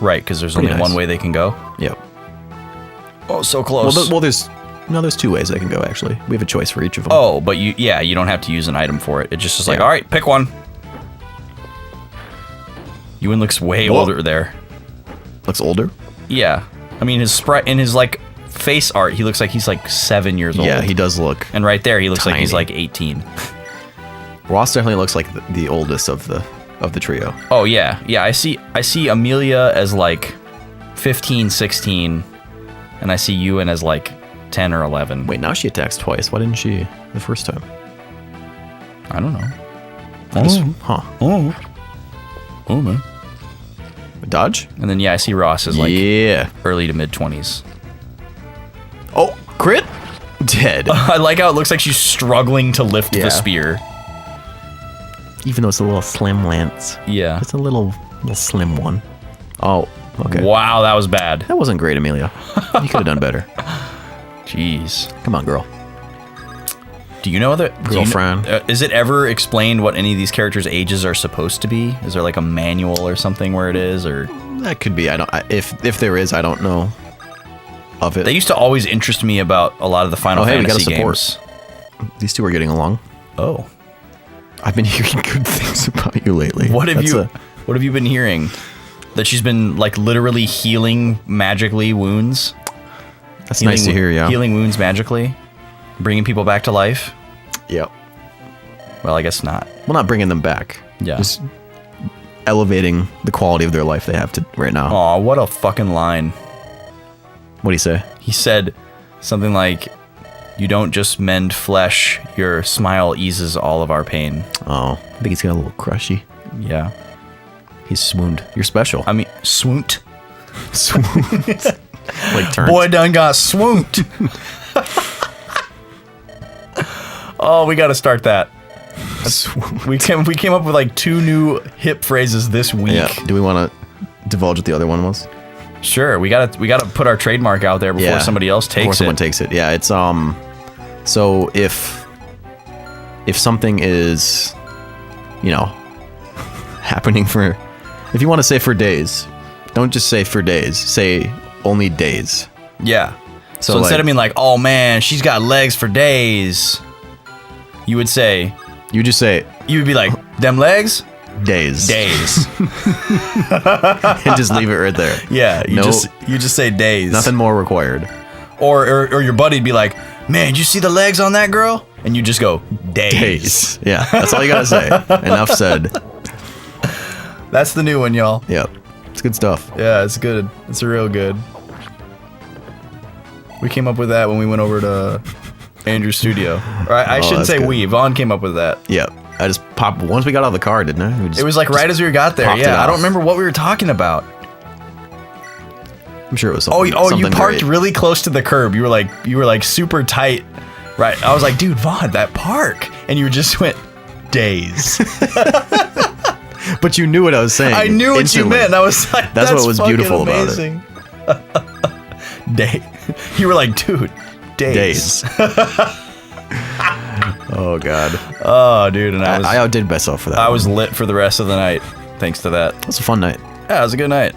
[SPEAKER 3] Right, because there's
[SPEAKER 2] Pretty
[SPEAKER 3] only
[SPEAKER 2] nice.
[SPEAKER 3] one way they can go.
[SPEAKER 2] Yep.
[SPEAKER 3] Oh, so
[SPEAKER 2] Well,
[SPEAKER 3] close.
[SPEAKER 2] there's 2 ways they can go, actually. We have a choice for each of them.
[SPEAKER 3] Oh, but you don't have to use an item for it. It just is like,
[SPEAKER 2] Yeah.
[SPEAKER 3] all right, pick one. Ewan looks way
[SPEAKER 2] Whoa.
[SPEAKER 3] older there.
[SPEAKER 2] Looks older?
[SPEAKER 3] Yeah. I mean, his sprite in his like face art, he looks like he's like 7 years old.
[SPEAKER 2] Yeah, he does look.
[SPEAKER 3] And right there, he looks like he's
[SPEAKER 2] tiny.
[SPEAKER 3] like 18.
[SPEAKER 2] Ross definitely looks like the oldest of the trio.
[SPEAKER 3] Oh yeah, yeah. I see Amelia as like 15, 16, and I see Ewan as like 10 or 11.
[SPEAKER 2] Wait, now she attacks twice. Why didn't she the first time?
[SPEAKER 3] I don't know.
[SPEAKER 2] Huh.
[SPEAKER 3] Oh man.
[SPEAKER 2] Dodge?
[SPEAKER 3] And then yeah, I see Ross as like
[SPEAKER 2] yeah.
[SPEAKER 3] early to mid 20s.
[SPEAKER 2] Oh, crit? Dead.
[SPEAKER 3] I like how it looks like she's struggling to lift
[SPEAKER 2] Yeah.
[SPEAKER 3] the spear.
[SPEAKER 2] Even though it's a little slim lance.
[SPEAKER 3] Yeah.
[SPEAKER 2] It's a little slim one. Oh, okay.
[SPEAKER 3] Wow, that was bad.
[SPEAKER 2] That wasn't great, Amelia. You could have done better.
[SPEAKER 3] Jeez.
[SPEAKER 2] Come on, girl.
[SPEAKER 3] Do you know that
[SPEAKER 2] Girlfriend.
[SPEAKER 3] Is it ever explained what any of these characters' ages are supposed to be? Is there like a manual or something where it is, or
[SPEAKER 2] That could be. If there is, I don't know of it.
[SPEAKER 3] they used to always interest me about a lot of the Final
[SPEAKER 2] hey, we got a
[SPEAKER 3] Fantasy
[SPEAKER 2] support.
[SPEAKER 3] games.
[SPEAKER 2] These two are getting along.
[SPEAKER 3] Oh,
[SPEAKER 2] I've been hearing good things about you lately.
[SPEAKER 3] what have
[SPEAKER 2] That's
[SPEAKER 3] What have you been hearing? That she's been like literally healing magically wounds.
[SPEAKER 2] That's nice to hear. Yeah.
[SPEAKER 3] Healing wounds magically, bringing people back to life.
[SPEAKER 2] Yep.
[SPEAKER 3] Well, I guess not.
[SPEAKER 2] Well, not bringing them back.
[SPEAKER 3] Yeah.
[SPEAKER 2] Just elevating the quality of their life they have to right now.
[SPEAKER 3] Aw, what a fucking line.
[SPEAKER 2] What do you say?
[SPEAKER 3] He said something like, "You don't just mend flesh, your smile eases all of our pain."
[SPEAKER 2] Oh, I think he's got a little crushy.
[SPEAKER 3] Yeah.
[SPEAKER 2] He's swooned. You're special.
[SPEAKER 3] I mean, swooned.
[SPEAKER 2] Swooned. Like turns.
[SPEAKER 3] Boy done got swooned. Oh, we got to start that. We came up with like 2 new hip phrases this week.
[SPEAKER 2] Yeah. Do we want to divulge what the other one was?
[SPEAKER 3] Sure, we gotta put our trademark out there before somebody else takes it.
[SPEAKER 2] Before someone takes it. Yeah, it's so if something is, happening for, if you want to say for days, don't just say for days. Say only days.
[SPEAKER 3] Yeah. So
[SPEAKER 2] like,
[SPEAKER 3] instead of being like, "Oh man, she's got legs for days," you would say,
[SPEAKER 2] you just say
[SPEAKER 3] you would be like, "Them legs?
[SPEAKER 2] days."
[SPEAKER 3] Days."
[SPEAKER 2] And just leave it right there.
[SPEAKER 3] Yeah, you
[SPEAKER 2] No-
[SPEAKER 3] just say days.
[SPEAKER 2] Nothing more required.
[SPEAKER 3] Or your buddy'd be like, "Man, did you see the legs on that girl?" And you just go, "Days."
[SPEAKER 2] Days. Yeah, that's all you gotta say. Enough said.
[SPEAKER 3] That's the new one, y'all.
[SPEAKER 2] Yep. It's good stuff.
[SPEAKER 3] Yeah, it's good. It's real good. We came up with that when we went over to Andrew's studio. Or I shouldn't
[SPEAKER 2] that's
[SPEAKER 3] say
[SPEAKER 2] good.
[SPEAKER 3] we. Vaughn came up with that.
[SPEAKER 2] Yep. I just popped once we got out of the car, didn't I?
[SPEAKER 3] It was like right as we got there.
[SPEAKER 2] popped it
[SPEAKER 3] Yeah, I
[SPEAKER 2] off.
[SPEAKER 3] don't remember what we were talking about.
[SPEAKER 2] I'm sure it was
[SPEAKER 3] Oh,
[SPEAKER 2] something.
[SPEAKER 3] you parked
[SPEAKER 2] great.
[SPEAKER 3] really close to the curb. You were like super tight. Right. I was like, "Dude, Vaughn, that park." And you just went, "Days."
[SPEAKER 2] But you knew what I was saying.
[SPEAKER 3] I knew what
[SPEAKER 2] instantly.
[SPEAKER 3] you meant. And I was like,
[SPEAKER 2] That's what was
[SPEAKER 3] fucking
[SPEAKER 2] beautiful about it.
[SPEAKER 3] amazing. Day. You were like, "Dude, days."
[SPEAKER 2] Days. Oh god.
[SPEAKER 3] Oh, dude, and
[SPEAKER 2] I outdid myself for that.
[SPEAKER 3] I was lit for the rest of the night thanks to that.
[SPEAKER 2] It was a fun night.
[SPEAKER 3] Yeah, it was a good night.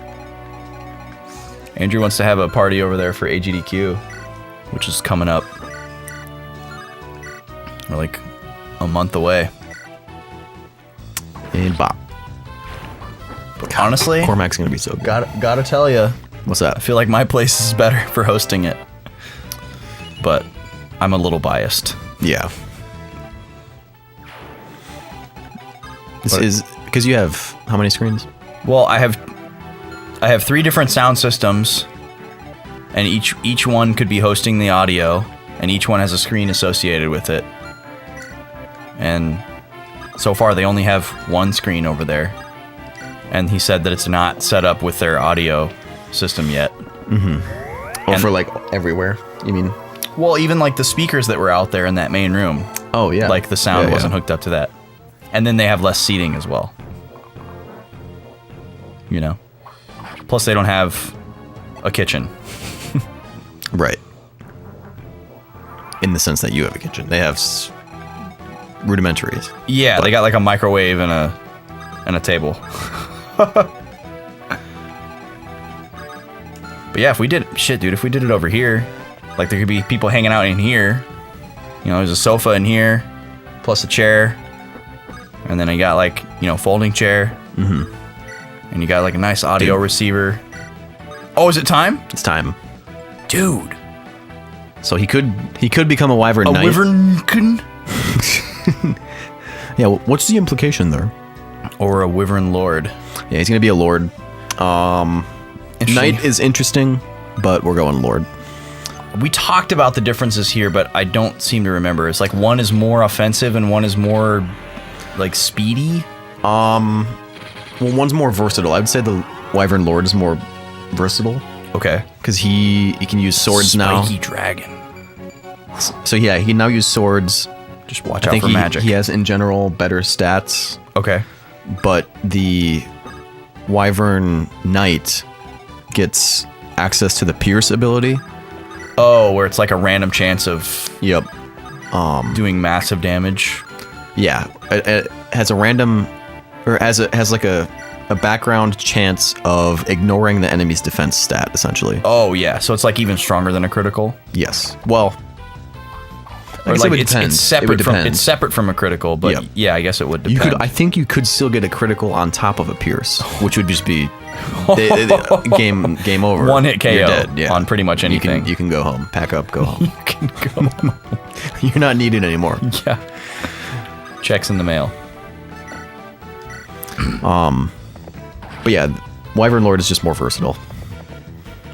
[SPEAKER 3] Andrew wants to have a party over there for AGDQ, which is coming up. We're like a month away.
[SPEAKER 2] And Bob.
[SPEAKER 3] But honestly,
[SPEAKER 2] Cormac's gonna be so good.
[SPEAKER 3] gotta tell you,
[SPEAKER 2] What's
[SPEAKER 3] I
[SPEAKER 2] that?
[SPEAKER 3] feel like my place is better for hosting it. But I'm a little biased.
[SPEAKER 2] Yeah. This
[SPEAKER 3] What?
[SPEAKER 2] is because you have how many screens?
[SPEAKER 3] Well, I have 3 different sound systems, and each one could be hosting the audio, and each one has a screen associated with it. And so far, they only have one screen over there. And he said that it's not set up with their audio system yet.
[SPEAKER 2] Oh,
[SPEAKER 3] And-
[SPEAKER 2] for like everywhere. You mean?
[SPEAKER 3] Well, even like the speakers that were out there in that main room,
[SPEAKER 2] Oh yeah.
[SPEAKER 3] like the sound
[SPEAKER 2] Yeah,
[SPEAKER 3] wasn't hooked up to that. And then they have less seating as well. Plus they don't have a kitchen.
[SPEAKER 2] Right. In the sense that you have a kitchen, they have rudimentaries.
[SPEAKER 3] Yeah, they got like a microwave and a table. But yeah, if we did it over here, like there could be people hanging out in here. There's a sofa in here, plus a chair, and then you got like folding chair, and you got like a nice audio receiver. Oh, is it time,
[SPEAKER 2] It's time.
[SPEAKER 3] dude?
[SPEAKER 2] So he could become a wyvern
[SPEAKER 3] A
[SPEAKER 2] knight.
[SPEAKER 3] wyvern
[SPEAKER 2] Yeah. What's the implication there?
[SPEAKER 3] or a wyvern lord?
[SPEAKER 2] Yeah, he's gonna be a lord.
[SPEAKER 3] Interesting.
[SPEAKER 2] Knight is interesting, but we're going lord.
[SPEAKER 3] We talked about the differences here, but I don't seem to remember. It's like one is more offensive and one is more like speedy.
[SPEAKER 2] Well, one's more versatile. I would say the wyvern lord is more versatile
[SPEAKER 3] Okay.
[SPEAKER 2] because he can use swords
[SPEAKER 3] Spiky
[SPEAKER 2] now.
[SPEAKER 3] dragon.
[SPEAKER 2] So yeah, he can now use swords.
[SPEAKER 3] Just watch
[SPEAKER 2] I
[SPEAKER 3] out
[SPEAKER 2] think
[SPEAKER 3] for magic.
[SPEAKER 2] he has in general better stats,
[SPEAKER 3] Okay.
[SPEAKER 2] but the wyvern knight gets access to the pierce ability.
[SPEAKER 3] Oh, where it's like a random chance of.
[SPEAKER 2] Yep.
[SPEAKER 3] doing massive damage.
[SPEAKER 2] Yeah, it has a random, or has like a background chance of ignoring the enemy's defense stat, essentially.
[SPEAKER 3] Oh yeah, so it's like even stronger than a critical.
[SPEAKER 2] Yes. Well,
[SPEAKER 3] Or like it's separate from a critical, but
[SPEAKER 2] Yep.
[SPEAKER 3] yeah, I guess it would depend.
[SPEAKER 2] I think you could still get a critical on top of a pierce, which would just be game over.
[SPEAKER 3] One hit KO
[SPEAKER 2] You're dead, yeah.
[SPEAKER 3] on pretty much anything.
[SPEAKER 2] You can go home. Pack up, go home.
[SPEAKER 3] You can go home.
[SPEAKER 2] You're not needed anymore.
[SPEAKER 3] Yeah. Checks in the mail.
[SPEAKER 2] But yeah, Wyvern Lord is just more versatile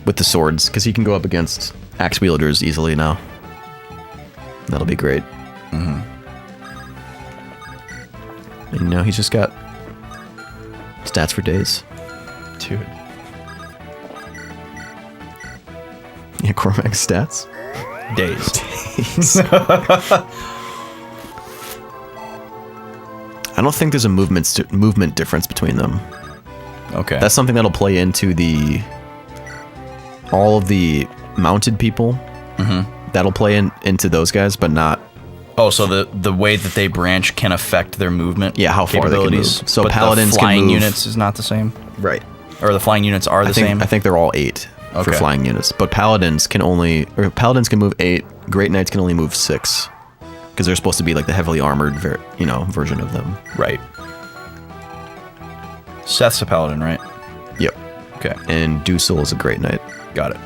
[SPEAKER 2] with the swords, because he can go up against axe wielders easily now. That'll be great. Mm-hmm. And now he's just got stats for days.
[SPEAKER 3] Dude.
[SPEAKER 2] Yeah, Cormac's stats.
[SPEAKER 3] Days.
[SPEAKER 2] I don't think there's a movement difference between them.
[SPEAKER 3] Okay.
[SPEAKER 2] That's something that'll play into all of the mounted people. Mm-hmm. That'll play into those guys, but not.
[SPEAKER 3] Oh, so the way that they branch can affect their movement.
[SPEAKER 2] Yeah, how far they can move. So
[SPEAKER 3] but
[SPEAKER 2] paladins
[SPEAKER 3] the flying
[SPEAKER 2] can move.
[SPEAKER 3] units is not the same.
[SPEAKER 2] Right.
[SPEAKER 3] Or the flying units are the same.
[SPEAKER 2] I think they're all 8 for
[SPEAKER 3] Okay.
[SPEAKER 2] flying units, but paladins can move 8. Great Knights can only move 6, because they're supposed to be like the heavily armored, version of them.
[SPEAKER 3] Right. Seth's a paladin, right?
[SPEAKER 2] Yep.
[SPEAKER 3] Okay.
[SPEAKER 2] And Dusel is a Great Knight.
[SPEAKER 3] Got it.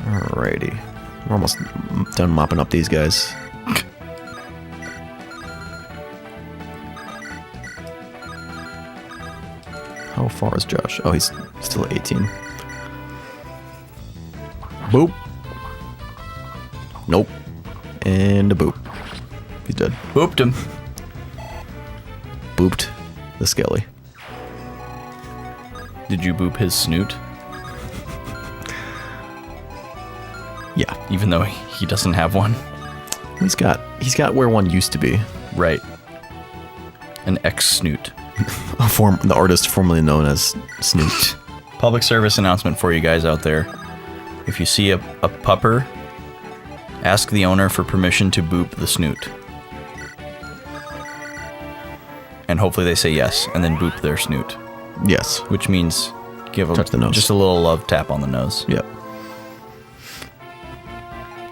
[SPEAKER 2] Alrighty. We're almost done mopping up these guys. How far is Josh? Oh, he's still at 18. Boop. Nope. And a boop. He's dead.
[SPEAKER 3] Booped him.
[SPEAKER 2] Booped the Skelly.
[SPEAKER 3] Did you boop his snoot?
[SPEAKER 2] Yeah.
[SPEAKER 3] Even though he doesn't have one?
[SPEAKER 2] He's got where one used to be.
[SPEAKER 3] Right. An ex-snoot.
[SPEAKER 2] The artist formerly known as Snoot.
[SPEAKER 3] Public service announcement for you guys out there. If you see a pupper, ask the owner for permission to boop the snoot. And hopefully they say yes, and then boop their snoot.
[SPEAKER 2] Yes.
[SPEAKER 3] Which means give
[SPEAKER 2] Touch the nose.
[SPEAKER 3] just a little love tap on the nose.
[SPEAKER 2] Yep.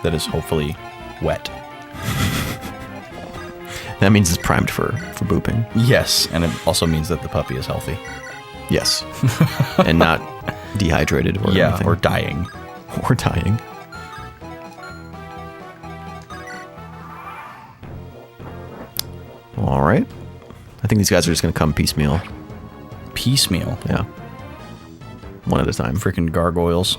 [SPEAKER 3] That is hopefully wet.
[SPEAKER 2] That means it's primed for booping.
[SPEAKER 3] Yes, and it also means that the puppy is healthy.
[SPEAKER 2] Yes. And not dehydrated or anything.
[SPEAKER 3] Or dying.
[SPEAKER 2] Or dying. All right. I think these guys are just going to come piecemeal.
[SPEAKER 3] Piecemeal.
[SPEAKER 2] Yeah. One at a time.
[SPEAKER 3] Freaking gargoyles.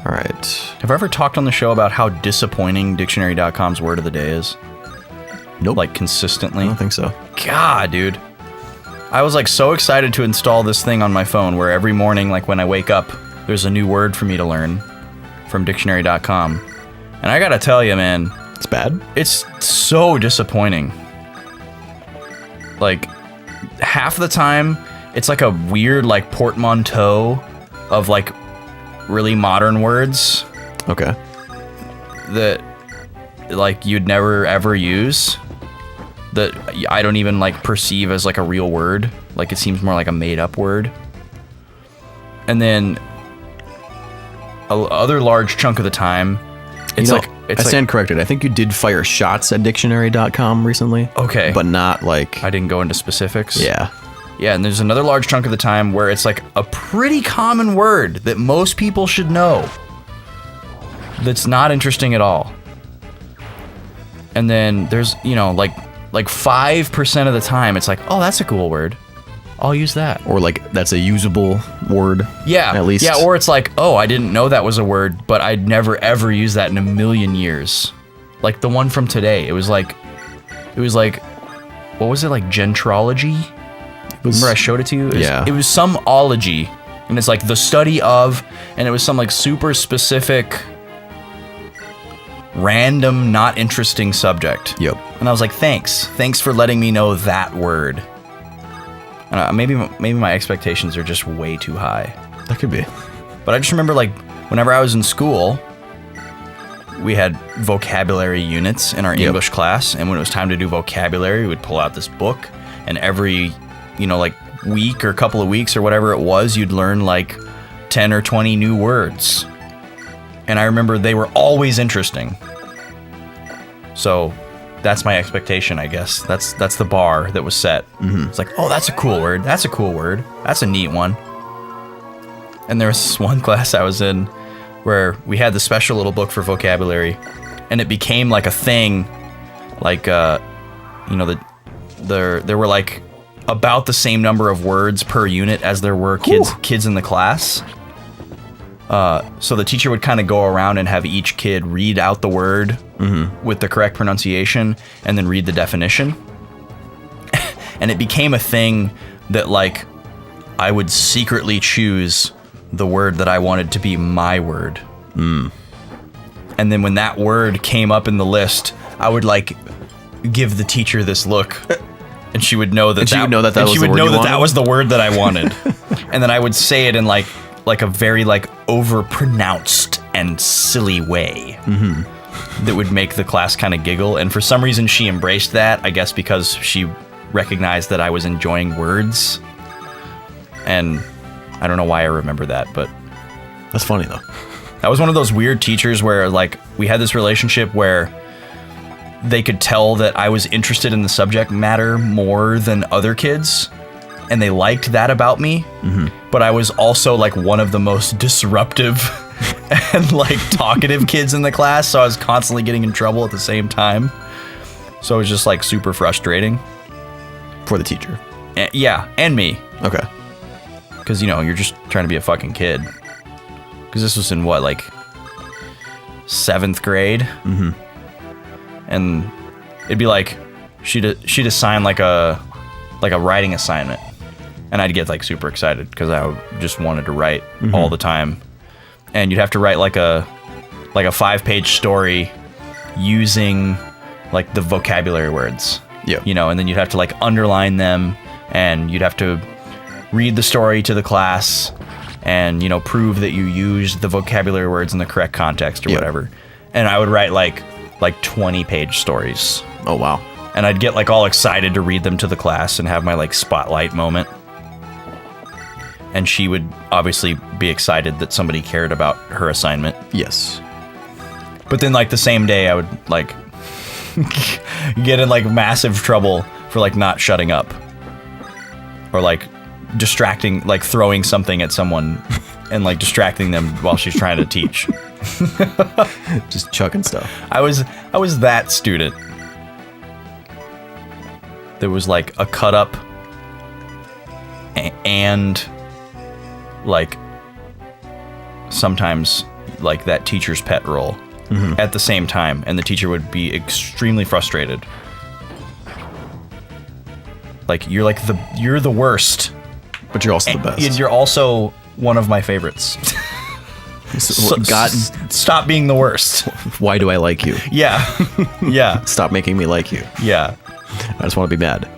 [SPEAKER 2] All right.
[SPEAKER 3] Have I ever talked on the show about how disappointing Dictionary.com's word of the day is?
[SPEAKER 2] Nope.
[SPEAKER 3] Like consistently?
[SPEAKER 2] I don't think so.
[SPEAKER 3] God, dude. I was like so excited to install this thing on my phone where every morning, like when I wake up, there's a new word for me to learn from Dictionary.com. And I gotta tell you, man.
[SPEAKER 2] It's bad?
[SPEAKER 3] It's so disappointing. Like, half the time, it's like a weird, like, portmanteau of, like, really modern words.
[SPEAKER 2] Okay.
[SPEAKER 3] That, like, you'd never, ever use. That I don't even, like, perceive as, like, a real word. Like, it seems more like a made-up word. And then, other large chunk of the time, it's like...
[SPEAKER 2] I stand corrected. I think you did fire shots at dictionary.com recently.
[SPEAKER 3] Okay.
[SPEAKER 2] But not like...
[SPEAKER 3] I didn't go into specifics.
[SPEAKER 2] Yeah.
[SPEAKER 3] Yeah, and there's another large chunk of the time where it's like a pretty common word that most people should know. That's not interesting at all. And then there's, you know, like 5% of the time it's like, oh, that's a cool word. I'll use that.
[SPEAKER 2] Or like, that's a usable word.
[SPEAKER 3] Yeah.
[SPEAKER 2] At least.
[SPEAKER 3] Yeah, or it's like, oh, I didn't know that was a word, but I'd never ever use that in a million years. Like the one from today. It was like, what was it, like gentrology? Remember I showed it to you? It was some ology. And it's like the study of, and it was some like super specific, random, not interesting subject.
[SPEAKER 2] Yep.
[SPEAKER 3] And I was like, thanks for letting me know that word. Maybe my expectations are just way too high.
[SPEAKER 2] That could be.
[SPEAKER 3] But I just remember, like, whenever I was in school, we had vocabulary units in our English class, and when it was time to do vocabulary, we would pull out this book, and every, like, week or couple of weeks or whatever it was, you'd learn, like, 10 or 20 new words. And I remember they were always interesting. So that's my expectation, I guess. That's the bar that was set. It's like, oh, that's a cool word. That's a cool word. That's a neat one. And there was this one class I was in where we had the special little book for vocabulary, and it became like a thing. Like, there were like about the same number of words per unit as there were kids in the class. So the teacher would kind of go around and have each kid read out the word with the correct pronunciation and then read the definition. And it became a thing that, like, I would secretly choose the word that I wanted to be my word. And then when that word came up in the list, I would, like, give the teacher this look, and she would know that that was the word that I wanted. And then I would say it in like a very, like, overpronounced and silly way that would make the class kind of giggle. And for some reason, she embraced that, I guess because she recognized that I was enjoying words. And I don't know why I remember that, but
[SPEAKER 2] that's funny, though.
[SPEAKER 3] That was one of those weird teachers where, like, we had this relationship where they could tell that I was interested in the subject matter more than other kids, and they liked that about me. But I was also, like, one of the most disruptive and, like, talkative kids in the class, so I was constantly getting in trouble at the same time. So it was just, like, super frustrating.
[SPEAKER 2] For the teacher.
[SPEAKER 3] Yeah, and me.
[SPEAKER 2] Okay.
[SPEAKER 3] Because, you're just trying to be a fucking kid. Because this was in, what, like, 7th grade? And it'd be like, she'd assign, like a writing assignment. And I'd get, like, super excited because I just wanted to write all the time. And you'd have to write like a 5-page story using, like, the vocabulary words.
[SPEAKER 2] Yeah.
[SPEAKER 3] And then you'd have to, like, underline them, and you'd have to read the story to the class and, prove that you used the vocabulary words in the correct context or whatever. And I would write like 20-page stories.
[SPEAKER 2] Oh, wow.
[SPEAKER 3] And I'd get, like, all excited to read them to the class and have my, like, spotlight moment. And she would obviously be excited that somebody cared about her assignment.
[SPEAKER 2] Yes.
[SPEAKER 3] But then, like, the same day, I would, like, get in, like, massive trouble for, like, not shutting up. Or, like, distracting, like, throwing something at someone and, like, distracting them while she's trying to teach.
[SPEAKER 2] Just chucking stuff.
[SPEAKER 3] I was that student. There was, like, a cut up and, like, sometimes, like, that teacher's pet role at the same time, and the teacher would be extremely frustrated. Like, you're the worst,
[SPEAKER 2] but you're also the best.
[SPEAKER 3] You're also one of my favorites. Stop being the worst.
[SPEAKER 2] Why do I like you?
[SPEAKER 3] Yeah. Yeah.
[SPEAKER 2] Stop making me like you.
[SPEAKER 3] Yeah.
[SPEAKER 2] I just want to be mad.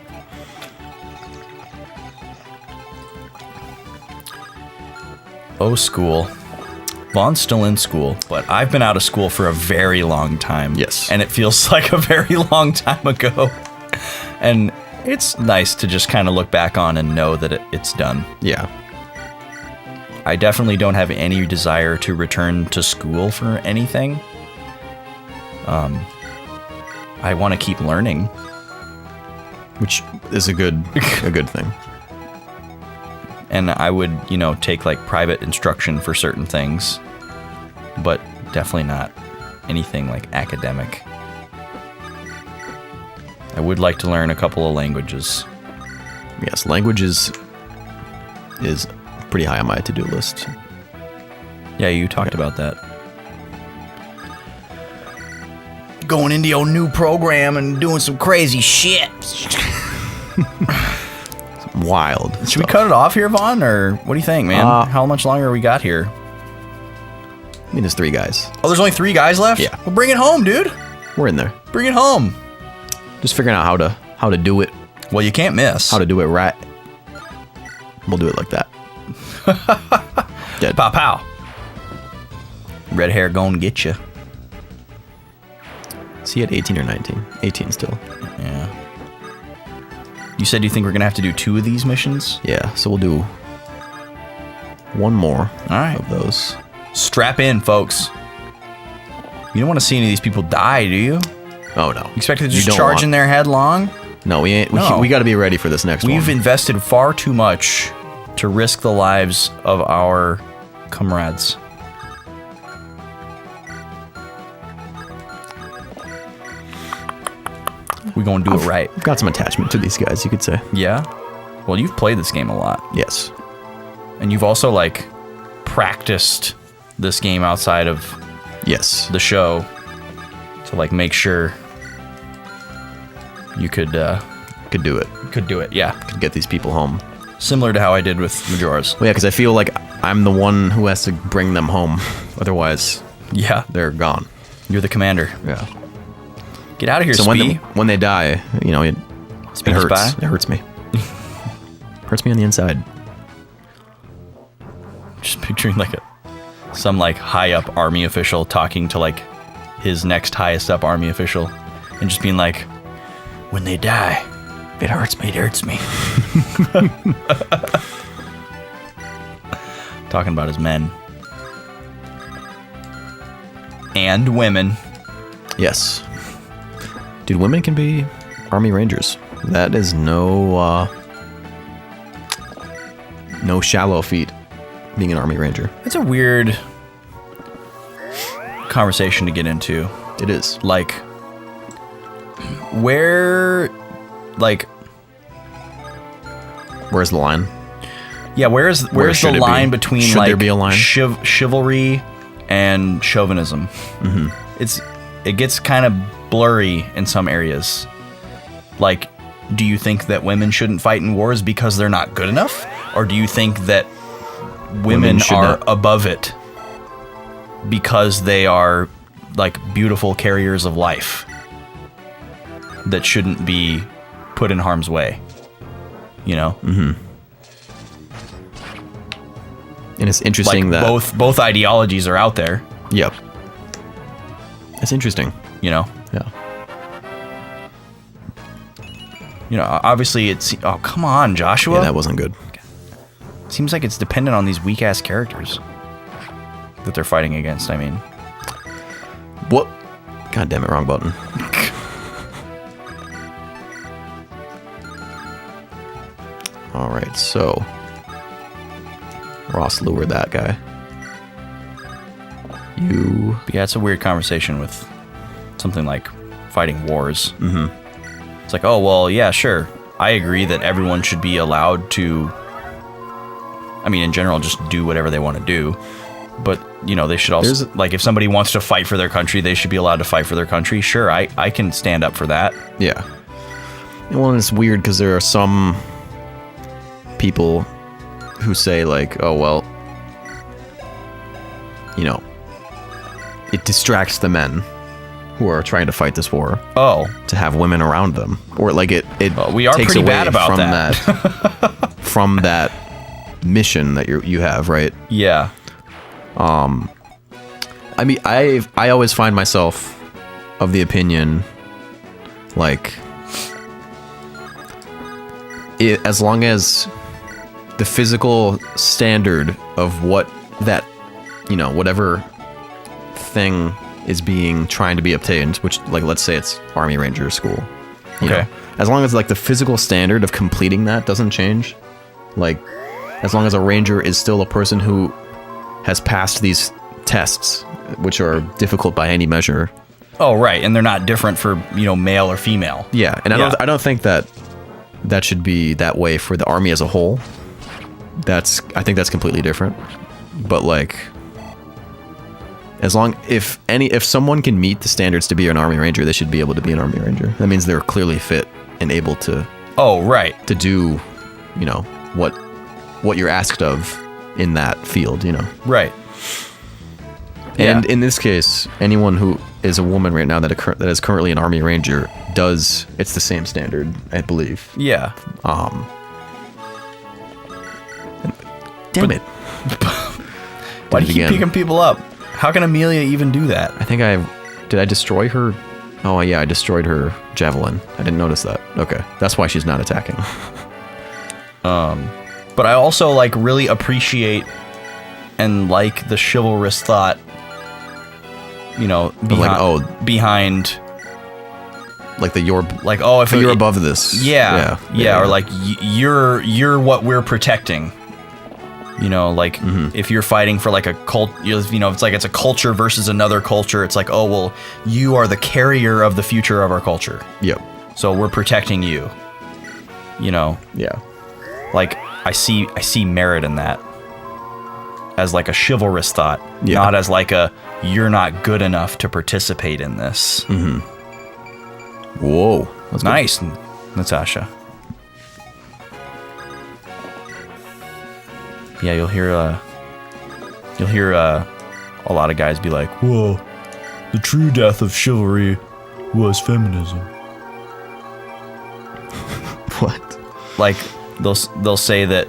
[SPEAKER 3] Oh, school. Vaughn's still in school, but I've been out of school for a very long time.
[SPEAKER 2] Yes.
[SPEAKER 3] And it feels like a very long time ago. And it's nice to just kind of look back on and know that it's done.
[SPEAKER 2] Yeah.
[SPEAKER 3] I definitely don't have any desire to return to school for anything. I want to keep learning.
[SPEAKER 2] Which is a good thing.
[SPEAKER 3] And I would, take, like, private instruction for certain things, but definitely not anything, like, academic. I would like to learn a couple of languages.
[SPEAKER 2] Yes, languages is pretty high on my to-do list.
[SPEAKER 3] Yeah, you talked about that. Going into your new program and doing some crazy shit.
[SPEAKER 2] Wild.
[SPEAKER 3] Should we cut it off here, Vaughn, or what do you think, man? How much longer we got here?
[SPEAKER 2] I mean, there's 3 guys.
[SPEAKER 3] Oh, there's only 3 guys left?
[SPEAKER 2] Yeah.
[SPEAKER 3] Well, bring it home, dude.
[SPEAKER 2] We're in there.
[SPEAKER 3] Bring it home.
[SPEAKER 2] Just figuring out how to do it.
[SPEAKER 3] Well, you can't miss.
[SPEAKER 2] How to do it right. We'll do it like that. Dead.
[SPEAKER 3] Pow pow. Red hair gonna get you.
[SPEAKER 2] Is he at 18 or 19? 18 still.
[SPEAKER 3] Yeah. You said you think we're gonna have to do 2 of these missions?
[SPEAKER 2] Yeah, so we'll do one more
[SPEAKER 3] Alright.
[SPEAKER 2] of those.
[SPEAKER 3] Strap in, folks. You don't want to see any of these people die, do you?
[SPEAKER 2] Oh, no.
[SPEAKER 3] You expect to
[SPEAKER 2] You
[SPEAKER 3] just
[SPEAKER 2] don't
[SPEAKER 3] charge
[SPEAKER 2] want-
[SPEAKER 3] in there headlong?
[SPEAKER 2] No, we ain't.
[SPEAKER 3] No.
[SPEAKER 2] We got to be ready for this next one.
[SPEAKER 3] We've invested far too much to risk the lives of our comrades. We're gonna do it right.
[SPEAKER 2] I've got some attachment to these guys, you could say.
[SPEAKER 3] Yeah? Well, you've played this game a lot.
[SPEAKER 2] Yes.
[SPEAKER 3] And you've also, like, practiced this game outside of
[SPEAKER 2] Yes.
[SPEAKER 3] the show to, like, make sure you could
[SPEAKER 2] Could do it.
[SPEAKER 3] do it. Yeah.
[SPEAKER 2] Could get these people home.
[SPEAKER 3] Similar to how I did with Majora's.
[SPEAKER 2] Well, yeah, because I feel like I'm the one who has to bring them home. Otherwise,
[SPEAKER 3] Yeah.
[SPEAKER 2] they're gone.
[SPEAKER 3] You're the commander.
[SPEAKER 2] Yeah.
[SPEAKER 3] Get out of here,
[SPEAKER 2] So
[SPEAKER 3] Spee.
[SPEAKER 2] when they die, you know, it
[SPEAKER 3] Spee
[SPEAKER 2] hurts.
[SPEAKER 3] Spy?
[SPEAKER 2] It hurts me. Hurts me on the inside.
[SPEAKER 3] Just picturing like some like high up army official talking to like his next highest up army official and just being like, when they die, it hurts me. It hurts me. Talking about his men. And women.
[SPEAKER 2] Yes. Dude, women can be Army Rangers. That is no shallow feat being an Army Ranger.
[SPEAKER 3] It's a weird conversation to get into.
[SPEAKER 2] It is.
[SPEAKER 3] Like, where, like,
[SPEAKER 2] Where's the line?
[SPEAKER 3] yeah, where's
[SPEAKER 2] should
[SPEAKER 3] the
[SPEAKER 2] it
[SPEAKER 3] line
[SPEAKER 2] be?
[SPEAKER 3] between
[SPEAKER 2] Should
[SPEAKER 3] like
[SPEAKER 2] there be a line?
[SPEAKER 3] Chivalry and chauvinism? Mm-hmm. It gets kind of blurry in some areas. Like, do you think that women shouldn't fight in wars because they're not good enough, or do you think that women
[SPEAKER 2] should
[SPEAKER 3] are
[SPEAKER 2] not.
[SPEAKER 3] above it because they are like beautiful carriers of life that shouldn't be put in harm's way? You know?
[SPEAKER 2] And it's interesting
[SPEAKER 3] Like
[SPEAKER 2] that
[SPEAKER 3] both ideologies are out there,
[SPEAKER 2] Yep. It's interesting.
[SPEAKER 3] you know.
[SPEAKER 2] Yeah.
[SPEAKER 3] You know, obviously it's oh come on, Joshua.
[SPEAKER 2] Yeah, that wasn't good.
[SPEAKER 3] Seems like it's dependent on these weak ass characters that they're fighting against. I mean,
[SPEAKER 2] What? God damn it, wrong button. All right, so Ross lured that guy.
[SPEAKER 3] but yeah, it's a weird conversation with something like fighting wars. Mm-hmm. It's like, oh well, yeah, sure. I agree that everyone should be allowed to. I mean, in general, just do whatever they want to do. But, you know, they should also, like, if somebody wants to fight for their country, they should be allowed to fight for their country. Sure, I can stand up for that.
[SPEAKER 2] Yeah. Well, and it's weird because there are some people who say, like, oh, well, you know, it distracts the men who are trying to fight this war
[SPEAKER 3] Oh,
[SPEAKER 2] to have women around them. Or, like, it
[SPEAKER 3] well, we are
[SPEAKER 2] takes
[SPEAKER 3] pretty
[SPEAKER 2] away
[SPEAKER 3] bad about
[SPEAKER 2] from
[SPEAKER 3] that.
[SPEAKER 2] from that mission that you have, right?
[SPEAKER 3] yeah.
[SPEAKER 2] I mean, I always find myself of the opinion, like, as long as the physical standard of what that, you know, whatever thing is trying to be obtained, which, like, let's say it's Army Ranger school. you
[SPEAKER 3] Okay.
[SPEAKER 2] know, as long as, like, the physical standard of completing that doesn't change, like, as long as a ranger is still a person who has passed these tests, which are difficult by any measure.
[SPEAKER 3] Oh, right. And they're not different for, you know, male or female.
[SPEAKER 2] Yeah, and I don't think that should be that way for the army as a whole. I think that's completely different. But, like, if someone can meet the standards to be an Army Ranger, they should be able to be an Army Ranger. That means they're clearly fit and able to
[SPEAKER 3] Oh, right.
[SPEAKER 2] to do, you know, what you're asked of in that field, you know.
[SPEAKER 3] Right.
[SPEAKER 2] And
[SPEAKER 3] Yeah.
[SPEAKER 2] in this case, anyone who is a woman right now that is currently an Army Ranger it's the same standard, I believe.
[SPEAKER 3] Yeah.
[SPEAKER 2] Damn it.
[SPEAKER 3] Why do you keep
[SPEAKER 2] Again.
[SPEAKER 3] picking people up? How can Amelia even do that?
[SPEAKER 2] I think did I destroy her? Oh yeah, I destroyed her javelin. I didn't notice that. Okay, that's why she's not attacking.
[SPEAKER 3] But I also like really appreciate and like the chivalrous thought, you know, behind
[SPEAKER 2] Like the you're
[SPEAKER 3] like, oh, if
[SPEAKER 2] you're above this.
[SPEAKER 3] Yeah, or like you're what we're protecting. You know, like if you're fighting for like a cult, you know, it's like it's a culture versus another culture. It's like, oh well, you are the carrier of the future of our culture.
[SPEAKER 2] Yep.
[SPEAKER 3] So we're protecting you. You know.
[SPEAKER 2] Yeah.
[SPEAKER 3] Like I see merit in that as like a chivalrous thought, not as like a you're not good enough to participate in this.
[SPEAKER 2] Whoa. That's
[SPEAKER 3] Nice, Natasha. Yeah, you'll hear a lot of guys be like, "Whoa, the true death of chivalry was feminism."
[SPEAKER 2] What?
[SPEAKER 3] Like they'll say that,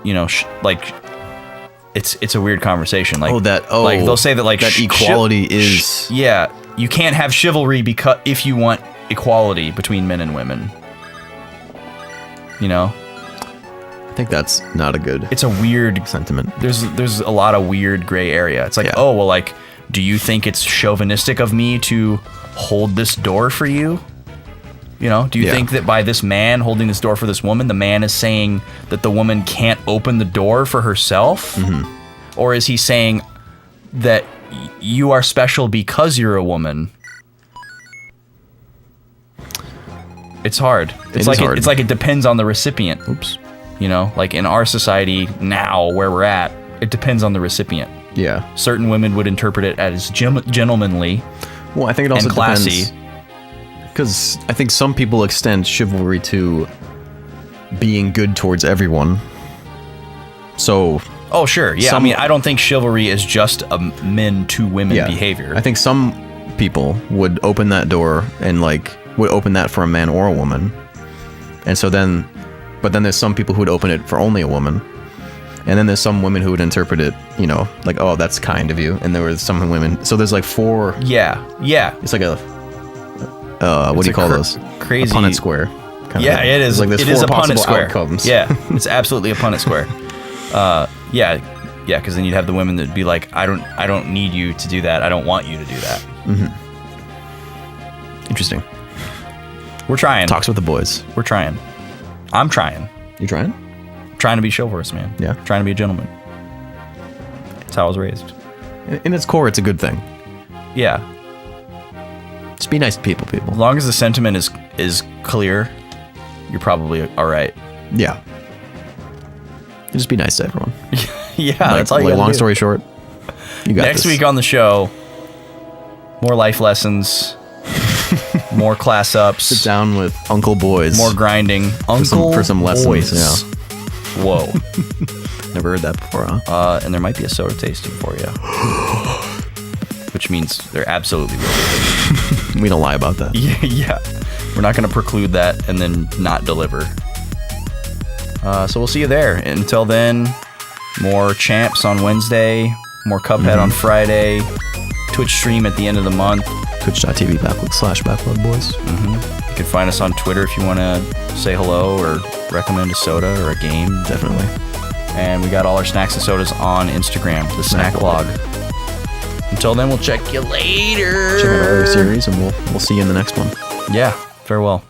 [SPEAKER 3] you know, like it's a weird conversation. Like like they'll say that like
[SPEAKER 2] that equality is
[SPEAKER 3] you can't have chivalry because if you want equality between men and women. You know.
[SPEAKER 2] I think that's not a good.
[SPEAKER 3] It's a weird
[SPEAKER 2] sentiment.
[SPEAKER 3] There's a lot of weird gray area. It's like, oh well, like, do you think it's chauvinistic of me to hold this door for you? You know, do you think that by this man holding this door for this woman, the man is saying that the woman can't open the door for herself? Or is he saying that you are special because you're a woman? It's hard. It's like it depends on the recipient.
[SPEAKER 2] Oops.
[SPEAKER 3] You know, like in our society now where we're at, it depends on the recipient.
[SPEAKER 2] Yeah.
[SPEAKER 3] Certain women would interpret it as gentlemanly.
[SPEAKER 2] Well, I think it also
[SPEAKER 3] and classy.
[SPEAKER 2] depends. Because I think some people extend chivalry to being good towards everyone. So.
[SPEAKER 3] Oh, sure. Yeah. I mean, I don't think chivalry is just a men to women behavior.
[SPEAKER 2] I think some people would open that door and would open that for a man or a woman. And so then, but then there's some people who would open it for only a woman. And then there's some women who would interpret it, you know, like, oh, that's kind of you. And there were some women. So there's like four.
[SPEAKER 3] Yeah. Yeah.
[SPEAKER 2] It's like a. What do you call those?
[SPEAKER 3] Crazy.
[SPEAKER 2] A Punnett square.
[SPEAKER 3] Yeah, it is.
[SPEAKER 2] Like
[SPEAKER 3] it is a Punnett square.
[SPEAKER 2] Outcomes.
[SPEAKER 3] Yeah, it's absolutely a Punnett square. Yeah, because then you'd have the women that'd be like, I don't need you to do that. I don't want you to do that.
[SPEAKER 2] Interesting.
[SPEAKER 3] We're trying.
[SPEAKER 2] Talks with the boys.
[SPEAKER 3] We're trying. I'm trying.
[SPEAKER 2] You trying?
[SPEAKER 3] I'm trying to be chivalrous, man.
[SPEAKER 2] Yeah.
[SPEAKER 3] Trying to be a gentleman. That's how I was raised.
[SPEAKER 2] In its core, it's a good thing.
[SPEAKER 3] Yeah.
[SPEAKER 2] Just be nice to people.
[SPEAKER 3] As long as the sentiment is clear, you're probably all right.
[SPEAKER 2] Yeah. Just be nice to everyone.
[SPEAKER 3] Yeah, that's all you gotta
[SPEAKER 2] long
[SPEAKER 3] do.
[SPEAKER 2] story short, you got
[SPEAKER 3] Next
[SPEAKER 2] this.
[SPEAKER 3] week on the show, more life lessons, more class ups.
[SPEAKER 2] Sit down with Uncle Boys.
[SPEAKER 3] More grinding.
[SPEAKER 2] For some lessons.
[SPEAKER 3] Boys.
[SPEAKER 2] Yeah.
[SPEAKER 3] Whoa.
[SPEAKER 2] Never heard that before, huh?
[SPEAKER 3] And there might be a soda tasting for you. Which means there absolutely will be.
[SPEAKER 2] We don't lie about that.
[SPEAKER 3] Yeah. We're not going to preclude that and then not deliver. So we'll see you there. Until then, more champs on Wednesday, more Cuphead on Friday, Twitch stream at the end of the month.
[SPEAKER 2] Twitch.tv/Backlog Boys.
[SPEAKER 3] You can find us on Twitter if you want to say hello or recommend a soda or a game.
[SPEAKER 2] Definitely.
[SPEAKER 3] And we got all our snacks and sodas on Instagram, the Snack Log. Until then, we'll check you later.
[SPEAKER 2] Check out our other series, and we'll see you in the next one.
[SPEAKER 3] Yeah, farewell.